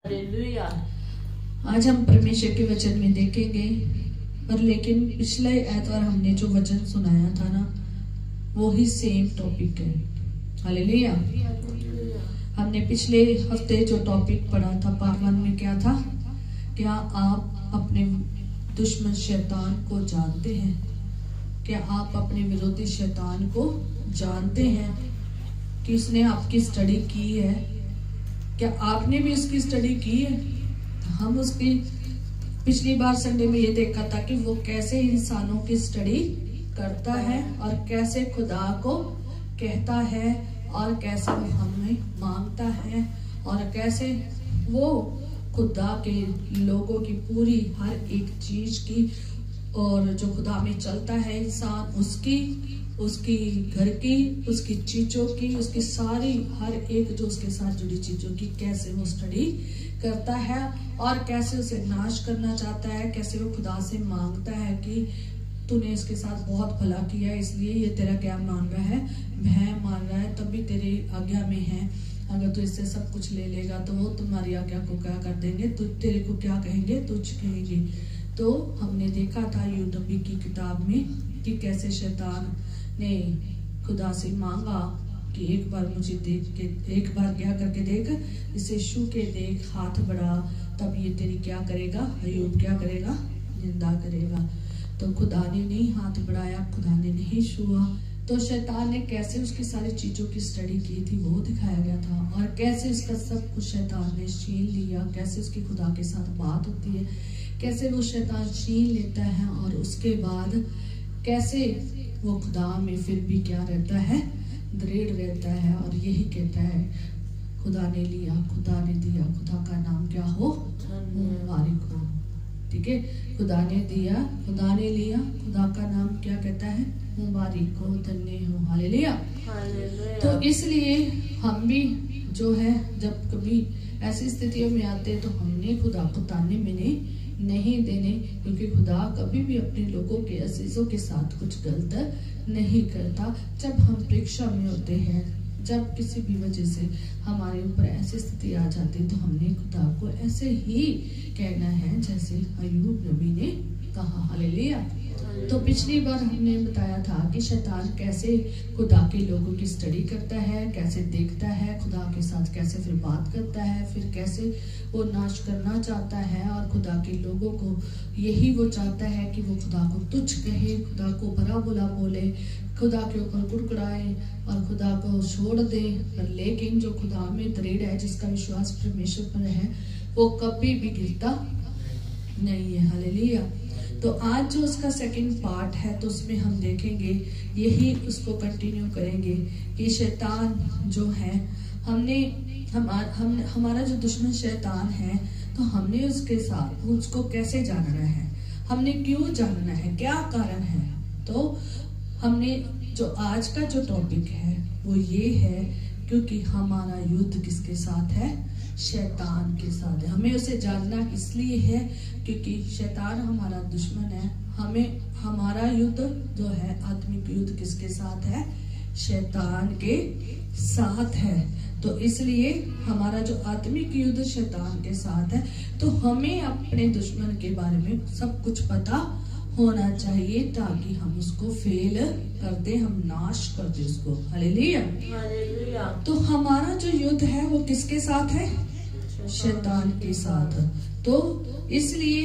Hallelujah. आज हम परमेश्वर के वचन में देखेंगे, पर लेकिन पिछले एतवार हमने जो वचन सुनाया था ना, वो ही सेम टॉपिक है। हालेलुया। हमने पिछले हफ्ते जो टॉपिक पढ़ा था पार्ट 1 में क्या था? क्या आप अपने दुश्मन शैतान को जानते हैं? क्या आप अपने विरोधी शैतान को जानते हैं कि उसने आपकी स्टडी की है? क्या आपने भी उसकी स्टडी की है? हम उसकी पिछली बार संडे में ये देखा था कि वो कैसे इंसानों की स्टडी करता है और कैसे खुदा को कहता है और कैसे वो हमें मांगता है और कैसे वो खुदा के लोगों की पूरी हर एक चीज की, और जो खुदा में चलता है इंसान उसकी घर की, उसकी चीजों की, उसकी सारी हर एक जो उसके साथ जुड़ी चीजों की कैसे वो स्टडी करता है और कैसे उसे नाश करना चाहता है, कैसे वो खुदा से मांगता है कि तूने इसके साथ बहुत भला किया है, इसलिए ये तेरा क्या मान रहा है? भय मान रहा है, तब भी तेरी आज्ञा में है। अगर तू इससे सब कुछ ले लेगा तो वो तुम्हारी आज्ञा को क्या कर देंगे? तो तेरे को क्या कहेंगे? तुझ कहेंगे। तो हमने देखा था यूनबी की किताब में कि कैसे शैतान ने खुदा से मांगा कि एक बार मुझे देख के, एक बार क्या करके देख, इसे छू के देख, हाथ बढ़ा, तब ये तेरी क्या करेगा? अय्यूब क्या करेगा? निंदा करेगा। तो खुदा ने नहीं हाथ बढ़ाया, खुदा ने नहीं छुआ। तो शैतान ने कैसे उसकी सारी चीजों की स्टडी की थी वो दिखाया गया था, और कैसे उसका सब कुछ शैतान ने छीन लिया, कैसे उसकी खुदा के साथ बात होती है, कैसे वो शैतान छीन लेता है और उसके बाद कैसे वो खुदा में फिर भी क्या रहता है? दृढ़ रहता है और यही कहता है खुदा ने लिया, खुदा ने दिया, खुदा का नाम क्या हो? मुबारक हो। ठीक है, खुदा ने दिया, खुदा ने लिया, खुदा का नाम क्या कहता है? मुबारक हो, धन्य हो। हालेलुया। तो इसलिए हम भी जो है जब कभी ऐसी स्थितियों में आते हैं तो हमने खुदा को ताने मिने नहीं देने, क्योंकि खुदा कभी भी अपने लोगों के अजीजों के साथ कुछ गलत नहीं करता। जब हम परीक्षा में होते हैं, जब किसी भी वजह से हमारे ऊपर ऐसी स्थिति आ जाती है, तो हमने खुदा को ऐसे ही कहना है जैसे अय्यूब नबी ने कहा। हालेलुया। तो पिछली बार हमने बताया था कि शैतान कैसे खुदा के लोगों की स्टडी करता है, कैसे देखता है, खुदा के साथ कैसे फिर बात करता है, फिर कैसे वो नाश करना चाहता है, और खुदा के लोगों को यही वो चाहता है कि वो खुदा को तुच्छ कहे, खुदा को भला बुरा बोले, खुदा के ऊपर कुड़कुड़ाए और खुदा को छोड़ दे। पर लेकिन जो खुदा में दृढ़ है, जिसका विश्वास परमेश्वर पर है, वो कभी भी गिरता नहीं है। हालेलुया। तो आज जो उसका सेकंड पार्ट है, तो उसमें हम देखेंगे, यही उसको कंटिन्यू करेंगे कि शैतान जो है, हमारा जो दुश्मन शैतान है, तो हमने उसके साथ उसको कैसे जानना है, हमने क्यों जानना है, क्या कारण है। तो हमने जो आज का जो टॉपिक है वो ये है, क्योंकि हमारा युद्ध किसके साथ है? शैतान के साथ है। हमें उसे जानना इसलिए है क्योंकि शैतान हमारा दुश्मन है। हमारा युद्ध जो है, आत्मिक युद्ध किसके साथ है? शैतान के साथ है। तो इसलिए हमारा जो आत्मिक युद्ध शैतान के साथ है, तो हमें अपने दुश्मन के बारे में सब कुछ पता होना चाहिए, ताकि हम उसको फेल कर दे, हम नाश कर दे उसको। हालेलुया। तो हमारा जो युद्ध है वो किसके साथ है? शैतान के साथ। तो इसलिए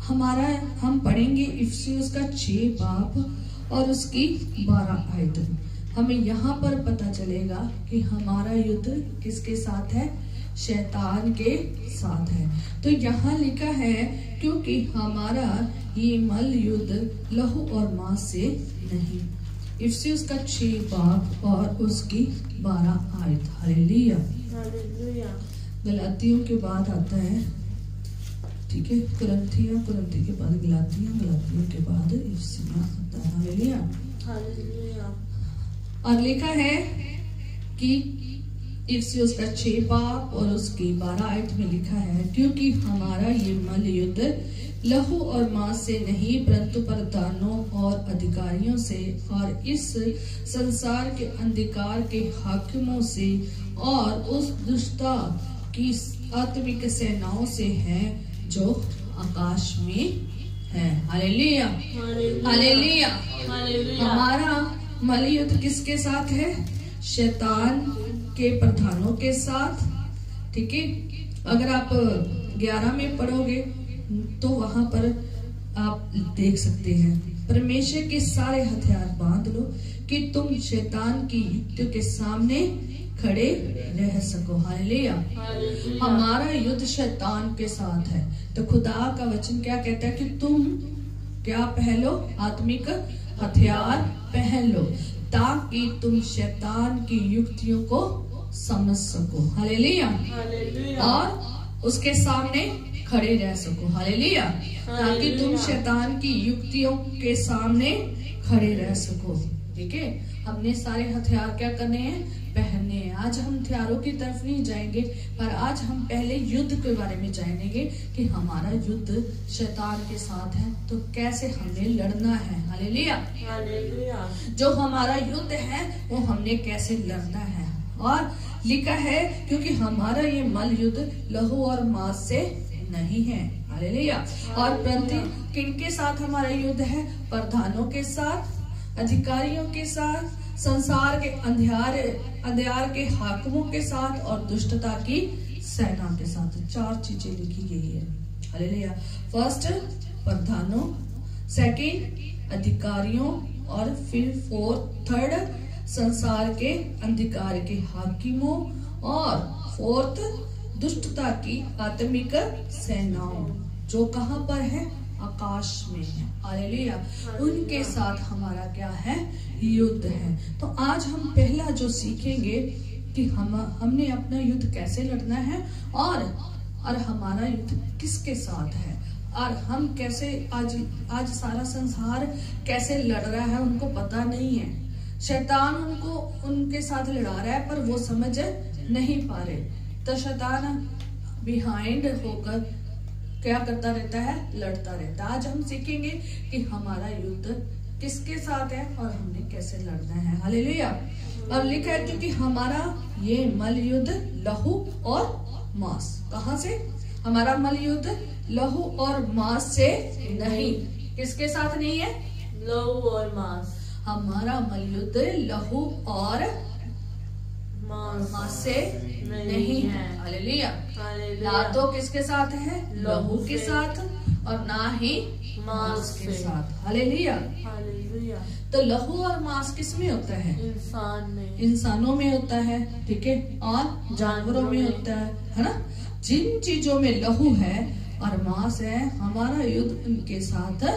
हम पढ़ेंगे इफिसियों का 6 बाब और उसकी 12 आयत। हमें यहाँ पर पता चलेगा कि हमारा युद्ध किसके साथ है? शैतान के साथ है। तो यहाँ लिखा है, क्योंकि हमारा ये मल युद्ध लहू और मांस से नहीं। इफिसियों का 6 बाब और उसकी 12 आयत। हालेलुया। गलातियों के बाद आता है, ठीक है, कुरिन्थियों के बाद गलातियों के बाद इफिसियों आता है। हालेलुया। और लिखा है कि इफिसियों का 6 बाब और उसकी 12 आयत में लिखा है, क्योंकि हमारा ये मल युद्ध लहू और मांस से नहीं, परंतु प्रधानों और अधिकारियों से और इस संसार के अंधकार के हाकिमों से और उस दुष्टता की आत्मिक सेनाओं से है जो आकाश में है। Hallelujah, hallelujah. हमारा मल युद्ध किसके साथ है? शैतान के प्रधानों के साथ। ठीक है, अगर आप 11 में पढ़ोगे तो वहां पर आप देख सकते हैं, परमेश्वर के सारे हथियार बांध लो कि तुम शैतान की युक्तियों के सामने खड़े रह सको। हालेलुया। हमारा युद्ध शैतान के साथ है। तो खुदा का वचन क्या कहता है कि तुम क्या पहनो? आत्मिक हथियार पहन लो ताकि तुम शैतान की युक्तियों को समझ सको। हालेलुया। और उसके सामने खड़े रह सको। हालेलुया। ताकि तुम शैतान की युक्तियों के सामने खड़े रह सको। ठीक है, हमने सारे हथियार क्या करने हैं? पहनने हैं। आज हम हथियारों की तरफ नहीं जाएंगे, पर आज हम पहले युद्ध के बारे में जानेंगे कि हमारा युद्ध शैतान के साथ है तो कैसे हमें लड़ना है। हालेलुया। जो हमारा युद्ध है वो हमने कैसे लड़ना है। और लिखा है क्योंकि हमारा ये मल युद्ध लहू और मांस से नहीं है। हालेलुया। और परंतु किनके साथ हमारा युद्ध है? प्रधानों के साथ, अधिकारियों के साथ, संसार के अंधियार के हाकिमों के साथ और दुष्टता की सेना के साथ। 4 चीजें लिखी गई है। हालेलुया। फर्स्ट प्रधानों, सेकंड अधिकारियों, और फिर थर्ड संसार के अंधकार के हाकिमों, और फोर्थ दुष्टता की आत्मिक सेनाओं जो कहां पर है? आकाश में है। हालेलुया। उनके साथ हमारा क्या है? युद्ध है। तो आज हम पहला जो सीखेंगे कि हमने अपना युद्ध कैसे लड़ना है और हमारा युद्ध किसके साथ है, और हम कैसे आज सारा संसार कैसे लड़ रहा है उनको पता नहीं है। शैतान उनके साथ लड़ा रहा है पर वो समझ नहीं पा रहे। तो शैतान बिहाइंड होकर क्या करता रहता है? लड़ता रहता है। आज हम सीखेंगे कि हमारा युद्ध किसके साथ है और हमने कैसे लड़ना है। हालेलुया। अब लिखा है क्योंकि हमारा ये मल युद्ध लहू और मांस। कहां से? हमारा मल युद्ध लहू और मांस से नहीं। किसके साथ नहीं है? लहू और मांस। हमारा मल युद्ध लहू और मांस से नहीं है। हालेलुया। ना तो किसके साथ है? लहू के साथ, और ना ही मांस के साथ। हालेलुया। तो लहू और मांस किस में होता है? इंसान में, इंसानों में होता है। ठीक है, और जानवरों में होता है ना। जिन चीजों में लहू है और मांस है, हमारा युद्ध उनके साथ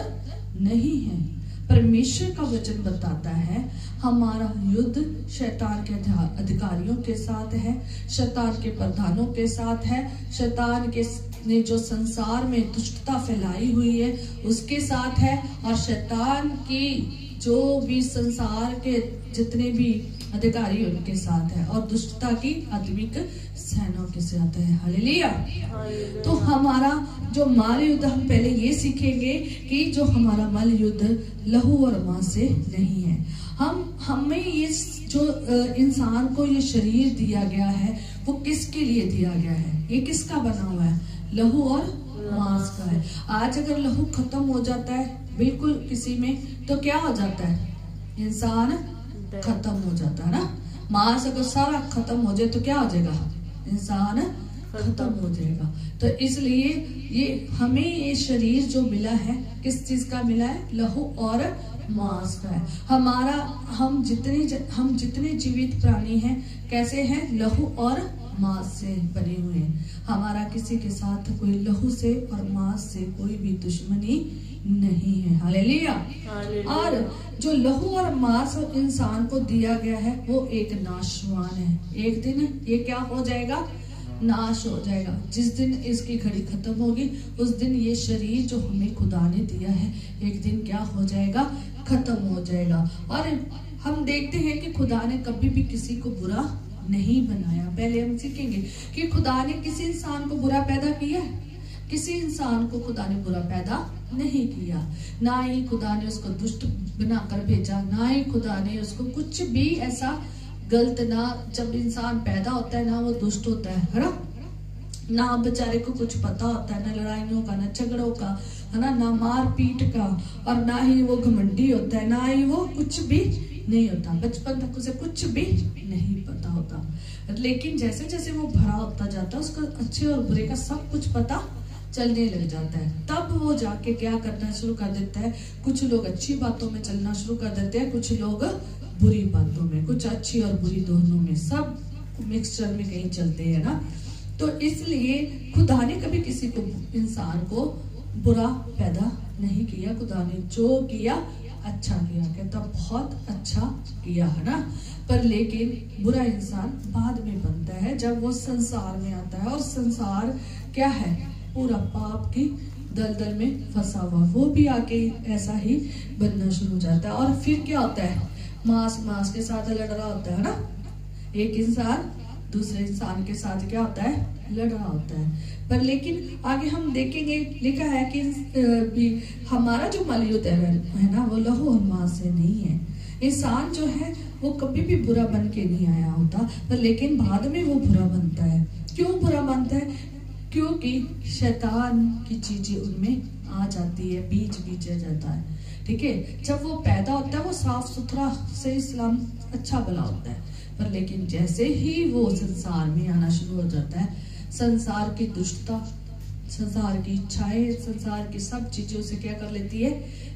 नहीं है। परमेश्वर का वचन बताता है हमारा युद्ध शैतान के अधिकारियों के साथ है, शैतान के प्रधानों के साथ है, शैतान के ने जो संसार में दुष्टता फैलाई हुई है उसके साथ है, और शैतान की जो भी संसार के जितने भी अधिकारी उनके साथ है, और दुष्टता की आत्मिक सेनाओं के साथ है। हालेलुया। तो हमारा जो मल युद्ध, हम पहले ये सीखेंगे कि जो हमारा मल युद्ध लहू और मांस से नहीं है। हमें ये जो इंसान को ये शरीर दिया गया है वो किसके लिए दिया गया है? ये किसका बना हुआ है? लहू और मांस का है। आज अगर लहू खत्म हो जाता है बिल्कुल किसी में, तो क्या हो जाता है? इंसान खत्म हो जाता है ना। मांस अगर सारा खत्म हो जाए तो क्या हो जाएगा? इंसान खत्म हो जाएगा। तो इसलिए ये हमें ये शरीर जो मिला है किस चीज का मिला है? लहू और मांस का है। हम जितने जीवित प्राणी हैं कैसे हैं? लहू और मांस से बने हुए हैं। हमारा किसी के साथ कोई लहू से और मांस से कोई भी दुश्मनी नहीं है। हालेलुया। और जो लहू और मांस इंसान को दिया गया है वो एक नाशवान है। एक दिन ये क्या हो जाएगा? नाश हो जाएगा। जिस दिन इसकी घड़ी खत्म होगी उस दिन ये शरीर जो हमें खुदा ने दिया है एक दिन क्या हो जाएगा? खत्म हो जाएगा। और हम देखते हैं कि खुदा ने कभी भी किसी को बुरा नहीं बनाया। पहले हम सीखेंगे कि खुदा ने किसी इंसान को बुरा पैदा किया है? किसी इंसान को खुदा ने बुरा पैदा नहीं किया। ना ही खुदा ने उसको दुष्ट बनाकर भेजा, ना ही खुदा ने उसको कुछ भी ऐसा गलत ना। जब इंसान पैदा होता है ना वो दुष्ट होता है ना। ना बेचारे को कुछ पता होता है, ना लड़ाइयों का, ना झगड़ों का, है ना मार पीट का, और ना ही वो घमंडी होता है, ना ही वो कुछ भी नहीं होता। बचपन तक उसे कुछ भी नहीं पता होता, लेकिन जैसे जैसे वो बड़ा होता जाता है उसको अच्छे और बुरे का सब कुछ पता चलने लग जाता है। तब वो जाके क्या करना शुरू कर देता है, कुछ लोग अच्छी बातों में चलना शुरू कर देते हैं, कुछ लोग बुरी बातों में, कुछ अच्छी और बुरी दोनों में, सब मिक्सचर में कहीं चलते हैं ना। तो इसलिए खुदा ने कभी किसी को, इंसान को बुरा पैदा नहीं किया। खुदा ने जो किया अच्छा किया, कहता बहुत अच्छा किया, है ना। पर लेकिन बुरा इंसान बाद में बनता है जब वो संसार में आता है, और संसार क्या है, पूरा पाप की दलदल में फंसा हुआ, वो भी आके ऐसा ही बनना शुरू हो जाता है। और फिर क्या होता है, मांस के साथ लड़ रहा होता है ना। एक इंसान दूसरे इंसान के साथ क्या होता है, लड़ रहा होता है। पर लेकिन आगे हम देखेंगे, लिखा है कि हमारा जो मल युद्ध है ना, वो लहू और मांस से नहीं है। इंसान जो है वो कभी भी बुरा बन के नहीं आया होता, पर लेकिन बाद में वो बुरा बनता है। क्यों बुरा बनता है? क्योंकि शैतान की चीजें उनमें आ जाती है, बीज बीजा जाता है, ठीक है। जब वो पैदा होता है वो साफ सुथरा सही सलाम अच्छा भला होता है, पर लेकिन जैसे ही वो संसार में आना शुरू हो जाता है, संसार की दुष्टता, संसार की इच्छाएं, संसार की सब चीजें उसे क्या कर लेती है,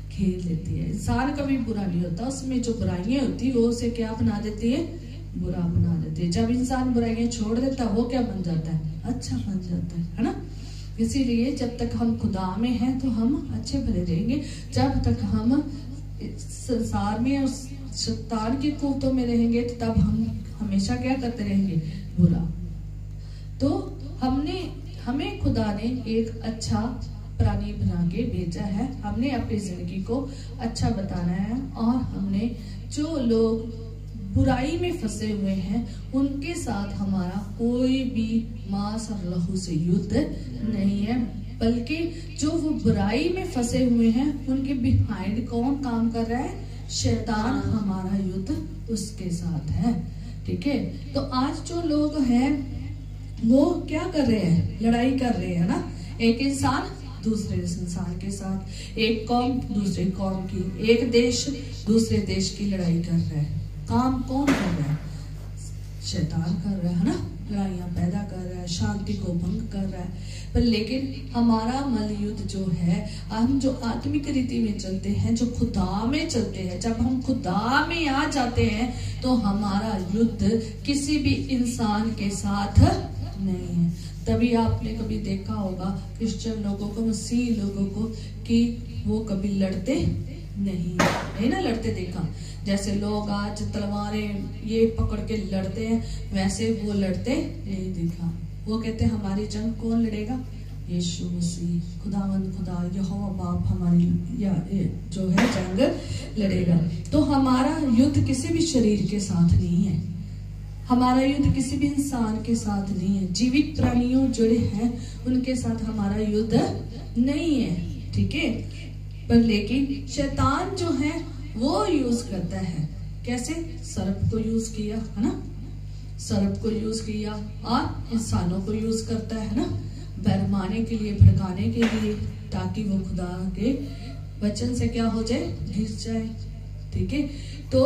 घेर लेती है। इंसान कभी बुरा नहीं होता, उसमें जो बुराइयां होती है वो उसे क्या बना देती है, बुरा बना देती है। जब इंसान बुराइयां छोड़ देता है वो क्या बन जाता है, अच्छा बन जाता है ना। इसीलिए जब तक हम खुदा में हैं तो हम अच्छे भले रहेंगे, जब तक हम संसार में उस शैतान की कुवतों में रहेंगे तब हम हमेशा क्या करते रहेंगे, बुरा। तो हमें खुदा ने एक अच्छा प्राणी बना के भेजा है, हमने अपनी जिंदगी को अच्छा बताना है, और हमने जो लोग बुराई में फंसे हुए हैं उनके साथ हमारा कोई भी मांस और लहू से युद्ध नहीं है, बल्कि जो वो बुराई में फंसे हुए हैं उनके बिहाइंड कौन काम कर रहा है, शैतान। हमारा युद्ध उसके साथ है, ठीक है। तो आज जो लोग हैं वो क्या कर रहे हैं, लड़ाई कर रहे हैं ना। एक इंसान दूसरे इंसान के साथ, एक कौम दूसरे कौम की, एक देश दूसरे देश की लड़ाई कर रहा है। काम कौन कर रहा है, शैतान कर रहा है ना, लड़ाइयां पैदा कर रहा है, शांति को भंग कर रहा है। पर लेकिन हमारा मल युद्ध जो है, हम जो आत्मिक रीति में चलते हैं, जो खुदा में चलते हैं, जब हम खुदा में आ जाते हैं तो हमारा युद्ध किसी भी इंसान के साथ नहीं है। तभी आपने कभी देखा होगा क्रिश्चियन लोगों को, मसीह लोगों को, कि वो कभी लड़ते नहीं ना, लड़ते देखा। जैसे लोग आज तलवारें ये पकड़ के लड़ते हैं, वैसे वो लड़ते नहीं देखा। वो कहते हैं हमारी जंग कौन लड़ेगा, यीशु मसीह, खुदावंद खुदा यहोवा बाप हमारी जो है जंग लड़ेगा। तो हमारा युद्ध किसी भी शरीर के साथ नहीं है, हमारा युद्ध किसी भी इंसान के साथ नहीं है। जीवित प्राणियों जुड़े हैं उनके साथ हमारा युद्ध नहीं है, ठीक है। पर लेकिन शैतान जो है वो यूज करता है, कैसे, सर्प को यूज किया है ना, सर्प को यूज किया, और इंसानों को यूज करता है ना, बहरमाने के लिए, भड़काने के लिए, ताकि वो खुदा के वचन से क्या हो जाए, घिस जाए, ठीक है। तो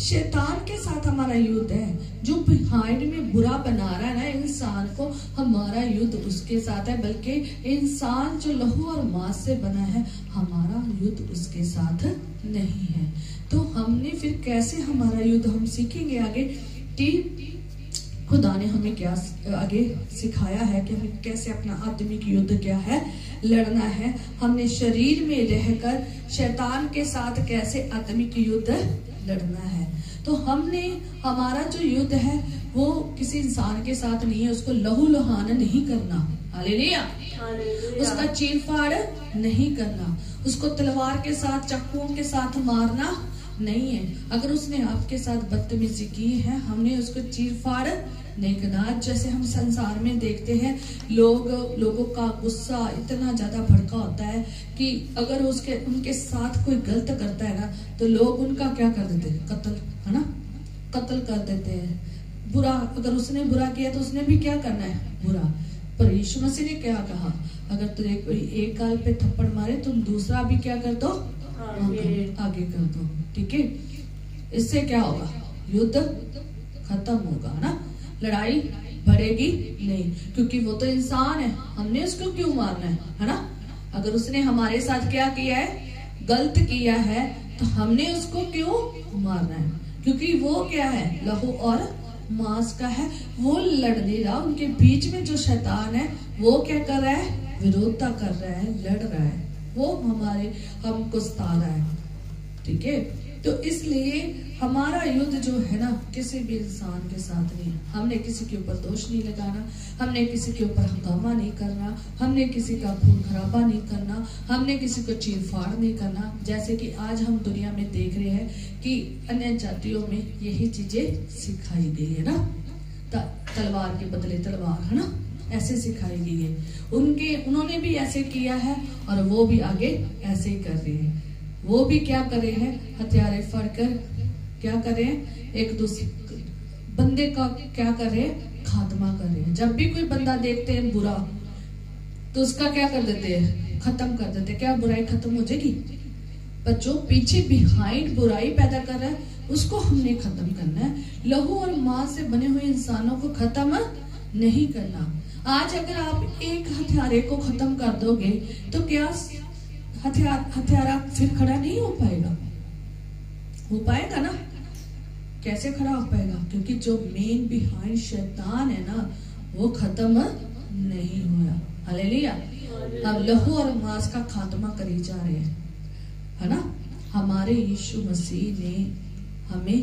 शैतान के साथ हमारा युद्ध है, जो बिहाइंड में बुरा बना रहा है ना इंसान को, हमारा युद्ध उसके साथ है। बल्कि इंसान जो लहू और मांस से बना है, हमारा युद्ध उसके साथ नहीं है। तो हमने फिर कैसे हमारा युद्ध, हम सीखेंगे आगे कि खुदा ने हमें क्या आगे सिखाया है कि हमें कैसे अपना आत्मिक युद्ध क्या है, लड़ना है। हमने शरीर में रहकर शैतान के साथ कैसे आत्मिक युद्ध लड़ना है। तो हमने, हमारा जो युद्ध है वो किसी इंसान के साथ नहीं है, उसको लहू लुहान नहीं करना, हालेलुया, उसका चीर फाड़ नहीं करना, उसको तलवार के साथ, चाकुओं के साथ मारना नहीं है। अगर उसने आपके साथ बदतमीजी की है, हमने उसको चीर फाड़ नहीं करना। जैसे हम संसार में देखते हैं, लोगों का गुस्सा इतना ज्यादा भड़का होता है कि अगर उनके साथ कोई गलत करता है ना, तो लोग उनका क्या कर देते हैं, कत्ल, है ना, कत्ल कर देते हैं। बुरा, अगर उसने बुरा किया तो उसने भी क्या करना है, बुरा। पर यीशु मसीह ने क्या कहा, अगर तुझे कोई एक गाल पे थप्पड़ मारे तुम दूसरा भी क्या कर दो, आगे कर दो। ठीक है, इससे क्या होगा, युद्ध खत्म होगा ना, लड़ाई बढ़ेगी नहीं, क्योंकि वो तो इंसान है, हमने उसको क्यों मारना है ना। अगर उसने हमारे साथ क्या किया है, गलत किया है, तो हमने उसको क्यों मारना है, क्योंकि वो क्या है, लहू और मांस का है, वो लड़ नहीं रहा। उनके बीच में जो शैतान है वो क्या कर रहा है, विरोधता कर रहा है, लड़ रहा है, वो हमको सता रहा है। ठीक है, तो इसलिए हमारा युद्ध जो है ना, किसी भी इंसान के साथ नहीं है। हमने किसी के ऊपर दोष नहीं लगाना, हमने किसी के ऊपर हंगामा नहीं करना, हमने किसी का खून खराबा नहीं करना, हमने किसी को चीर फाड़ नहीं करना। जैसे कि आज हम दुनिया में देख रहे हैं कि अन्य जातियों में यही चीजें सिखाई गई है ना, तलवार के बदले तलवार, है ना, ऐसे सिखाई गई है। उन्होंने भी ऐसे किया है और वो भी आगे ऐसे ही कर रहे हैं। वो भी क्या कर रहे हैं, हथियारे फड़कर क्या कर रहे हैं, एक दूसरे बंदे का क्या कर रहे हैं, खात्मा कर रहे हैं। जब भी कोई बंदा देखते हैं बुरा, तो उसका क्या कर देते हैं, खत्म कर देते हैं। क्या बुराई खत्म हो जाएगी, पर जो पीछे बिहाइंड बुराई पैदा कर रहा है उसको हमने खत्म करना है। लहू और मांस से बने हुए इंसानों को खत्म नहीं करना। आज अगर आप एक हथियारे को खत्म कर दोगे तो क्या हथियारा फिर खड़ा नहीं हो पाएगा, हो पाएगा ना, कैसे खड़ा हो पाएगा, क्योंकि जो मेन बिहाइंड शैतान है ना, वो खत्म नहीं हुआ। हालेलुया। हम लहू और मांस का खात्मा करी जा रहे हैं, है ना। हमारे यीशु मसीह ने हमें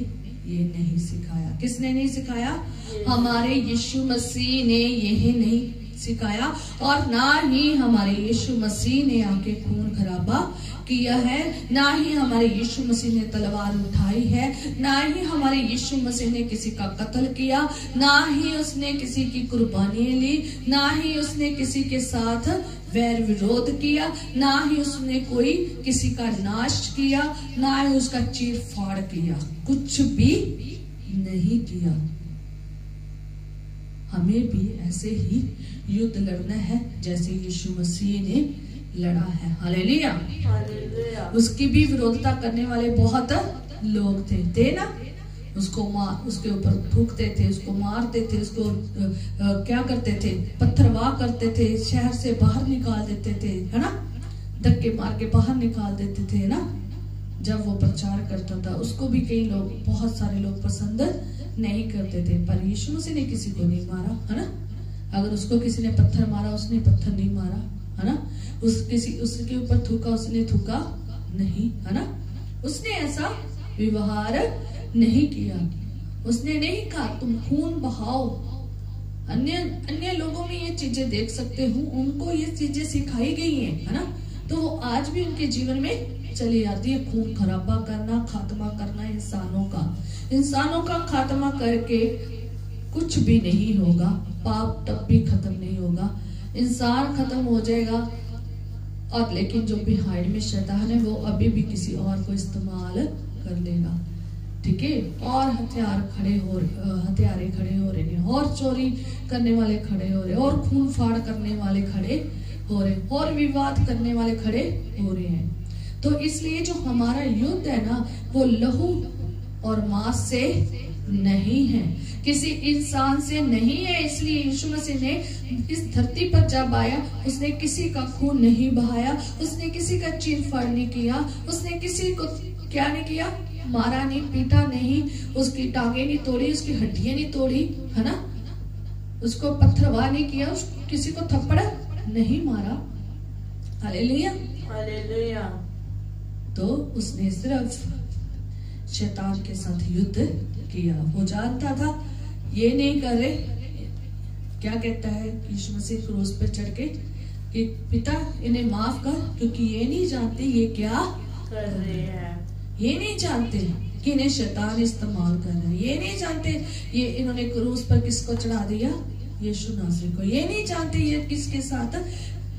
ये नहीं सिखाया। किसने नहीं सिखाया, हमारे यीशु मसीह ने यही नहीं सिखाया, और ना ही हमारे यीशु मसीह ने आके खून खराबा किया है, ना ही हमारे यीशु मसीह ने तलवार उठाई है, ना ही हमारे यीशु मसीह ने किसी का कत्ल किया, ना ही उसने किसी की कुर्बानी ली, ना ही उसने किसी के साथ वैर विरोध किया, ना ही उसने कोई किसी का नाश किया, ना ही उसका चीर फाड़ किया, कुछ भी नहीं किया। हमें भी ऐसे ही युद्ध लड़ना है जैसे यीशु मसीह ने लड़ा है। हालेलुया। उसकी भी विरोधता करने वाले बहुत लोग थे ना, उसके ऊपर थूकते थे, उसको मारते थे, उसको क्या करते थे, पत्थरवाह करते थे, शहर से बाहर निकाल देते थे, है ना, धक्के मार के बाहर निकाल देते थे ना। जब वो प्रचार करता था उसको भी कई लोग, बहुत सारे लोग पसंद नहीं करते थे, पर यीशु मसीह ने किसी को नहीं मारा, है ना। अगर उसको किसी ने पत्थर मारा, उसने पत्थर नहीं मारा, है ना। उसके ऊपर थूका, उसने थूका नहीं, है ना। उसने ऐसा व्यवहार नहीं किया, उसने नहीं कहा तुम खून बहाओ। अन्य लोगों में ये चीजें देख सकते हो, उनको ये चीजें सिखाई गई हैं, है ना, तो वो आज भी उनके जीवन में चली जाती है। खून खराबा करना, खात्मा करना इंसानों का खात्मा करके कुछ भी नहीं होगा, पाप तब भी खत्म नहीं होगा, इंसान खत्म हो जाएगा, और लेकिन जो बिहाइंड में शैतान है वो अभी भी किसी और को इस्तेमाल कर लेगा। ठीक है, और हथियारे खड़े हो रहे हैं, और चोरी करने वाले खड़े हो रहे हैं, और खून फाड़ करने वाले खड़े हो रहे हैं, और विवाद करने वाले खड़े हो रहे हैं। तो इसलिए जो हमारा युद्ध है ना, वो लहू और मांस से नहीं है, किसी इंसान से नहीं है। इसलिए यीशु मसीह ने इस धरती पर जब आया, उसने किसी का खून नहीं बहाया, उसने किसी का चीर फाड़ नहीं किया, उसने किसी को क्या नहीं किया, मारा नहीं, पीटा नहीं, उसकी टांगे नहीं तोड़ी, उसकी हड्डियां नहीं तोड़ी, है ना, उसको पत्थरवाह नहीं किया, किसी को थप्पड़ नहीं मारा। Hallelujah, hallelujah. तो उसने सिर्फ शैतान के साथ युद्ध किया। वो जानता था ये नहीं कर रहे, क्या कहता है यीशु मसीह क्रूस पर चढ़ के कि पिता इन्हें माफ कर, क्योंकि ये नहीं जानते ये क्या कर रहे हैं, ये नहीं जानते कि इन्हें शैतान इस्तेमाल कर रहा है, ये नहीं जानते ये इन्होंने क्रूस पर किसको चढ़ा दिया, यीशु नासरी को, ये नहीं जानते ये किसके साथ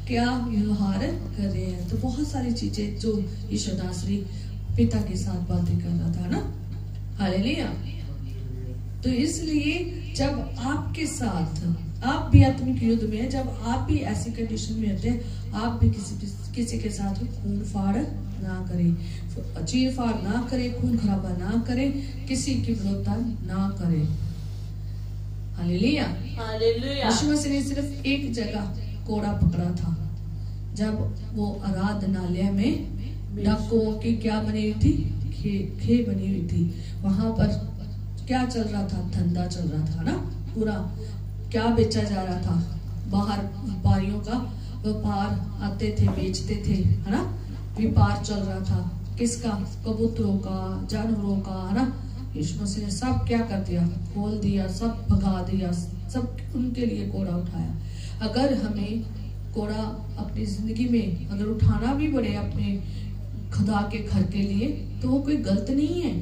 क्या व्यवहार कर रहे हैं। तो बहुत सारी चीजें जो यीशु नासरी पिता के साथ बातें कर रहा था ना। हालेलुया। तो इसलिए जब आपके साथ आप भी आत्मिक युद्ध में है, जब आप भी ऐसी कंडीशन में होते हैं, आप भी किसी के साथ खून फाड़ ना करें, चीर फाड़ ना करें, खून खराबा ना करें, किसी की विरोधता ना करें। हालेलुया। हालेलुया। यीशु मसीह ने सिर्फ एक जगह कोड़ा पकड़ा था, जब वो आराधनालय में डाकुओं की क्या बनी हुई थी, खे बनी हुई थी। वहां पर क्या चल रहा था, धंधा चल रहा था ना, पूरा क्या बेचा जा रहा था, बाहर व्यापारियों का व्यापार आते थे, बेचते थे, है ना, व्यापार चल रहा था। किसका, कबूतरों का, जानवरों का, है ना। यीशु मसीह ने सब क्या कर दिया, खोल दिया, सब भगा दिया, सब उनके लिए कोड़ा उठाया। अगर हमें कोड़ा अपनी जिंदगी में अगर उठाना भी पड़े अपने खुदा के घर के लिए, तो वो कोई गलत नहीं है।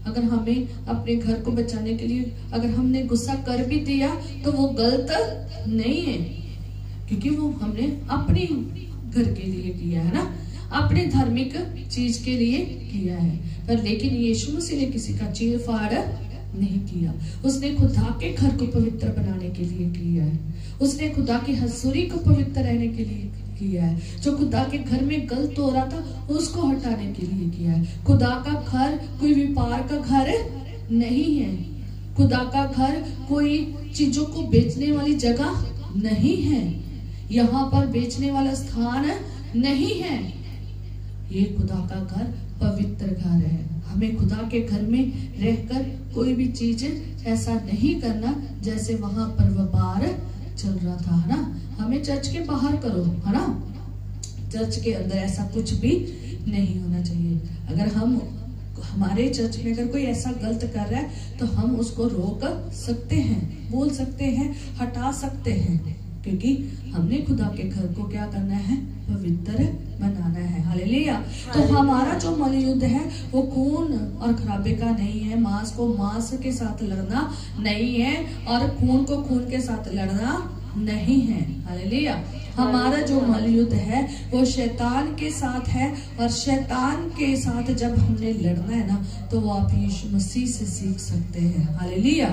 अगर हमें अपने घर को बचाने के लिए अगर हमने गुस्सा कर भी दिया तो वो गलत नहीं है, क्योंकि वो हमने अपने घर के लिए किया है ना, अपने धार्मिक चीज के लिए किया है। पर लेकिन यीशु मसीह ने किसी का चीर फाड़ नहीं किया, उसने खुदा के घर को पवित्र बनाने के लिए किया है, उसने खुदा की हजूरी को पवित्र रहने के लिए किया है। जो खुदा के घर में गलत हो रहा था उसको हटाने के लिए किया है। खुदा का घर कोई व्यापार का घर नहीं है, खुदा का घर कोई चीजों को बेचने वाली जगह नहीं है, यहाँ पर बेचने वाला स्थान नहीं है। ये खुदा का घर पवित्र घर है। हमें खुदा के घर में रहकर कोई भी चीज ऐसा नहीं करना जैसे वहां पर व्यापार चल रहा था, है ना। हमें चर्च के बाहर करो, है ना, चर्च के अंदर ऐसा कुछ भी नहीं होना चाहिए। अगर हम हमारे चर्च में अगर कोई ऐसा गलत कर रहा है तो हम उसको रोक सकते हैं, बोल सकते हैं, हटा सकते हैं, क्योंकि हमने खुदा के घर को क्या करना है, पवित्र बनाना है। हालेलुया। तो हमारा जो मलयुद्ध है वो खून और खराबे का नहीं है, मांस को मांस के साथ लड़ना नहीं है और खून को खून के साथ लड़ना नहीं है। हालेलुया। हमारा जो मलयुद्ध है वो शैतान के साथ है, और शैतान के साथ जब हमने लड़ना है ना तो वो आप यीशु मसीह से सीख सकते हैं। हालेलुया।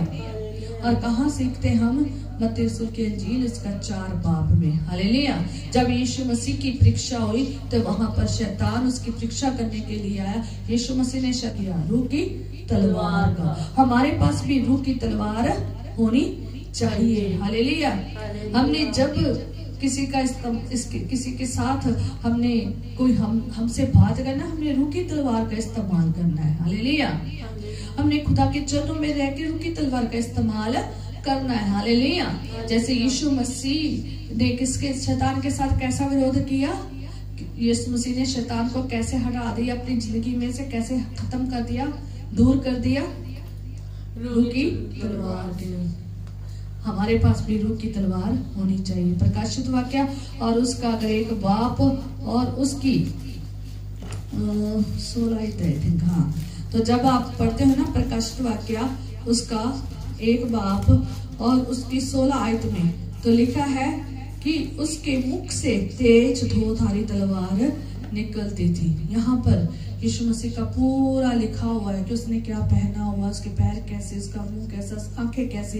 और कहाँ सीखते हम, मत्ती रसूल की इंजील इसका 4 बाब में। हालेलुया। जब यीशु मसीह की परीक्षा हुई तो वहां पर शैतान उसकी परीक्षा करने के लिए आया। यीशु मसीह ने किया रूह की तलवार का। हमारे पास भी रूह की तलवार होनी चाहिए। हालेलुया। हमने जब किसी के साथ हमने कोई हमसे बात करना, हमने रूह की तलवार का इस्तेमाल करना है। हालेलुया। हमने खुदा के चरणों में रह के रूह की तलवार का इस्तेमाल करना है। हालेलुया। जैसे यीशु मसीह ने किसके शैतान के साथ कैसा विरोध किया, यीशु मसीह ने शैतान को कैसे हटा दिया अपनी जिंदगी में से, कैसे खत्म कर दिया, दूर कर दिया, रूह की तलवार के। हमारे पास भी रूह की तलवार होनी चाहिए। प्रकाशित वाक्य और उसका अगर 1 बाप और उसकी 16 आयत, हाँ, तो जब आप पढ़ते हो ना प्रकाशित वाक्य उसका 1 बाप और उसकी 16 आयत में, तो लिखा है कि उसके मुख से तेज धोधारी तलवार निकलती थी। यहाँ पर यीशु मसीह का पूरा लिखा हुआ है कि उसने क्या पहना हुआ, उसके पैर कैसे, उसका मुंह कैसा, आंखें कैसे,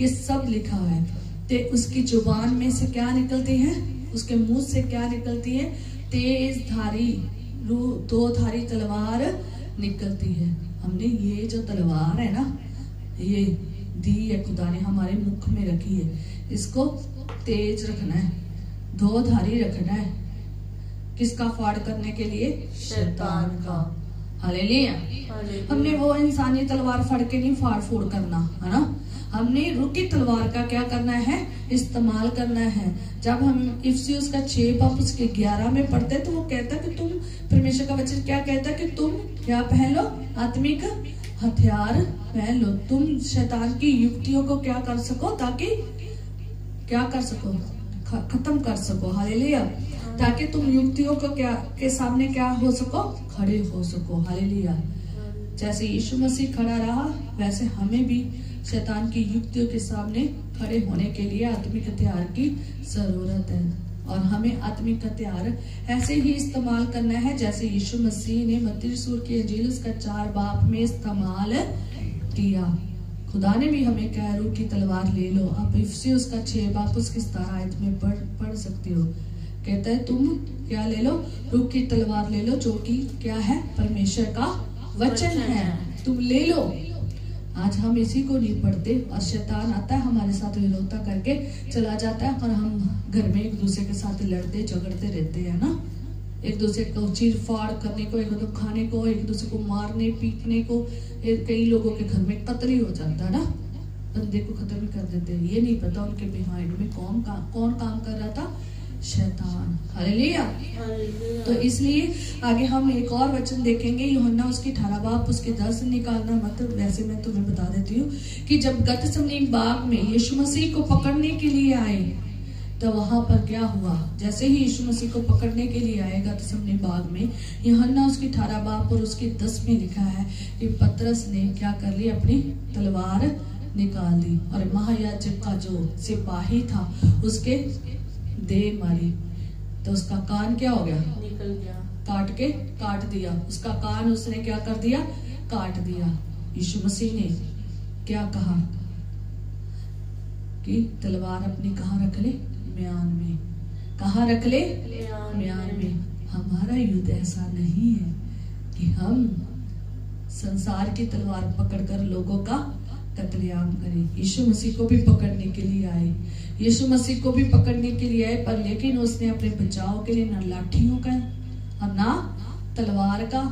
ये सब लिखा है। तो उसकी जुबान में से क्या निकलती है, उसके मुंह से क्या निकलती है, तेज धारी 2 धारी तलवार निकलती है। हमने ये जो तलवार है ना, ये दी है खुदा ने, हमारे मुख में रखी है, इसको तेज रखना है, 2 धारी रखना है। किसका फाड़ करने के लिए, शैतान का। हालेलुया। हमने वो इंसानी तलवार फड़ के नहीं फाड़ फोड़ करना, है ना, हमने रूह की तलवार का क्या करना है, इस्तेमाल करना है। जब हम इफिसियों का 6 बाब उसके 11 में पढ़ते तो वो कहता कि तुम, परमेश्वर का वचन क्या कहता कि तुम क्या पहन लो, आत्मिक हथियार पहन लो। तुम शैतान की युक्तियों को क्या कर सको, ताकि क्या कर सको, खत्म कर सको। हालेलुया। ताकि तुम युक्तियों को क्या के सामने क्या हो सको, खड़े हो सको। हालेलुया। जैसे यीशु मसीह खड़ा रहा वैसे हमें भी शैतान की युक्तियों के सामने खड़े होने के लिए आत्मिक हथियार की जरूरत है। और हमें आत्मिक हथियार ऐसे ही इस्तेमाल करना है जैसे यीशु मसीह ने मत्ती रसूल की इंजील उसका 4 बाब में इस्तेमाल किया। खुदा ने भी हमें कहा रूह की तलवार ले लो। आप इफिसियों का 6 बाब उसकी 17 आयत में पढ़ सकते हो। कहता है तुम क्या ले लो, रूह की तलवार ले लो, जो कि क्या है, परमेश्वर का वचन है, तुम ले लो। आज हम इसी को नहीं पढ़ते और शैतान आता है हमारे साथ विरोधता करके चला जाता है और हम घर में एक दूसरे के साथ लड़ते झगड़ते रहते हैं ना, एक दूसरे को चीर फाड़ करने को, एक दूसरे को खाने को, एक दूसरे को मारने पीटने को। कई लोगों के घर में कत्ल ही हो जाता है ना, बंदे को खत्म ही कर देते हैं। ये नहीं पता उनके बिहाइंड में कौन काम कर रहा था, शैतान। हालेलुया। तो इसलिए आगे हम एक और वचन देखेंगे, यूहन्ना उसकी 18 बाब उसके 10 निकालना मतलब, वैसे मैं तुम्हें बता देती हूँ कि जब गतसमनी बाग में यीशु मसीह को पकड़ने के लिए आए तो वहां पर क्या हुआ, जैसे ही यीशु मसीह को पकड़ने के लिए आए गतसमनी बाग में, यूहन्ना उसकी 18 बाब और उसके 10 में लिखा है कि पतरस ने क्या कर ली, अपनी तलवार निकाल दी और महायाजक का जो सिपाही था उसके दे मारी, तो उसका कान क्या हो गया, निकल गया, काट दिया उसका कान, उसने क्या कर दिया, काट दिया। यीशु मसीह ने क्या कहा कि तलवार अपनी कहाँ रख ले, म्यान में। कहाँ रख ले, म्यान में। हमारा युद्ध ऐसा नहीं है कि हम संसार की तलवार पकड़कर लोगों का कत्लेआम करें। यीशु मसीह को भी पकड़ने के लिए आए, यीशु मसीह को भी पकड़ने के लिए आए, पर लेकिन उसने अपने बचाव के लिए ना लाठियों का और ना तलवार का,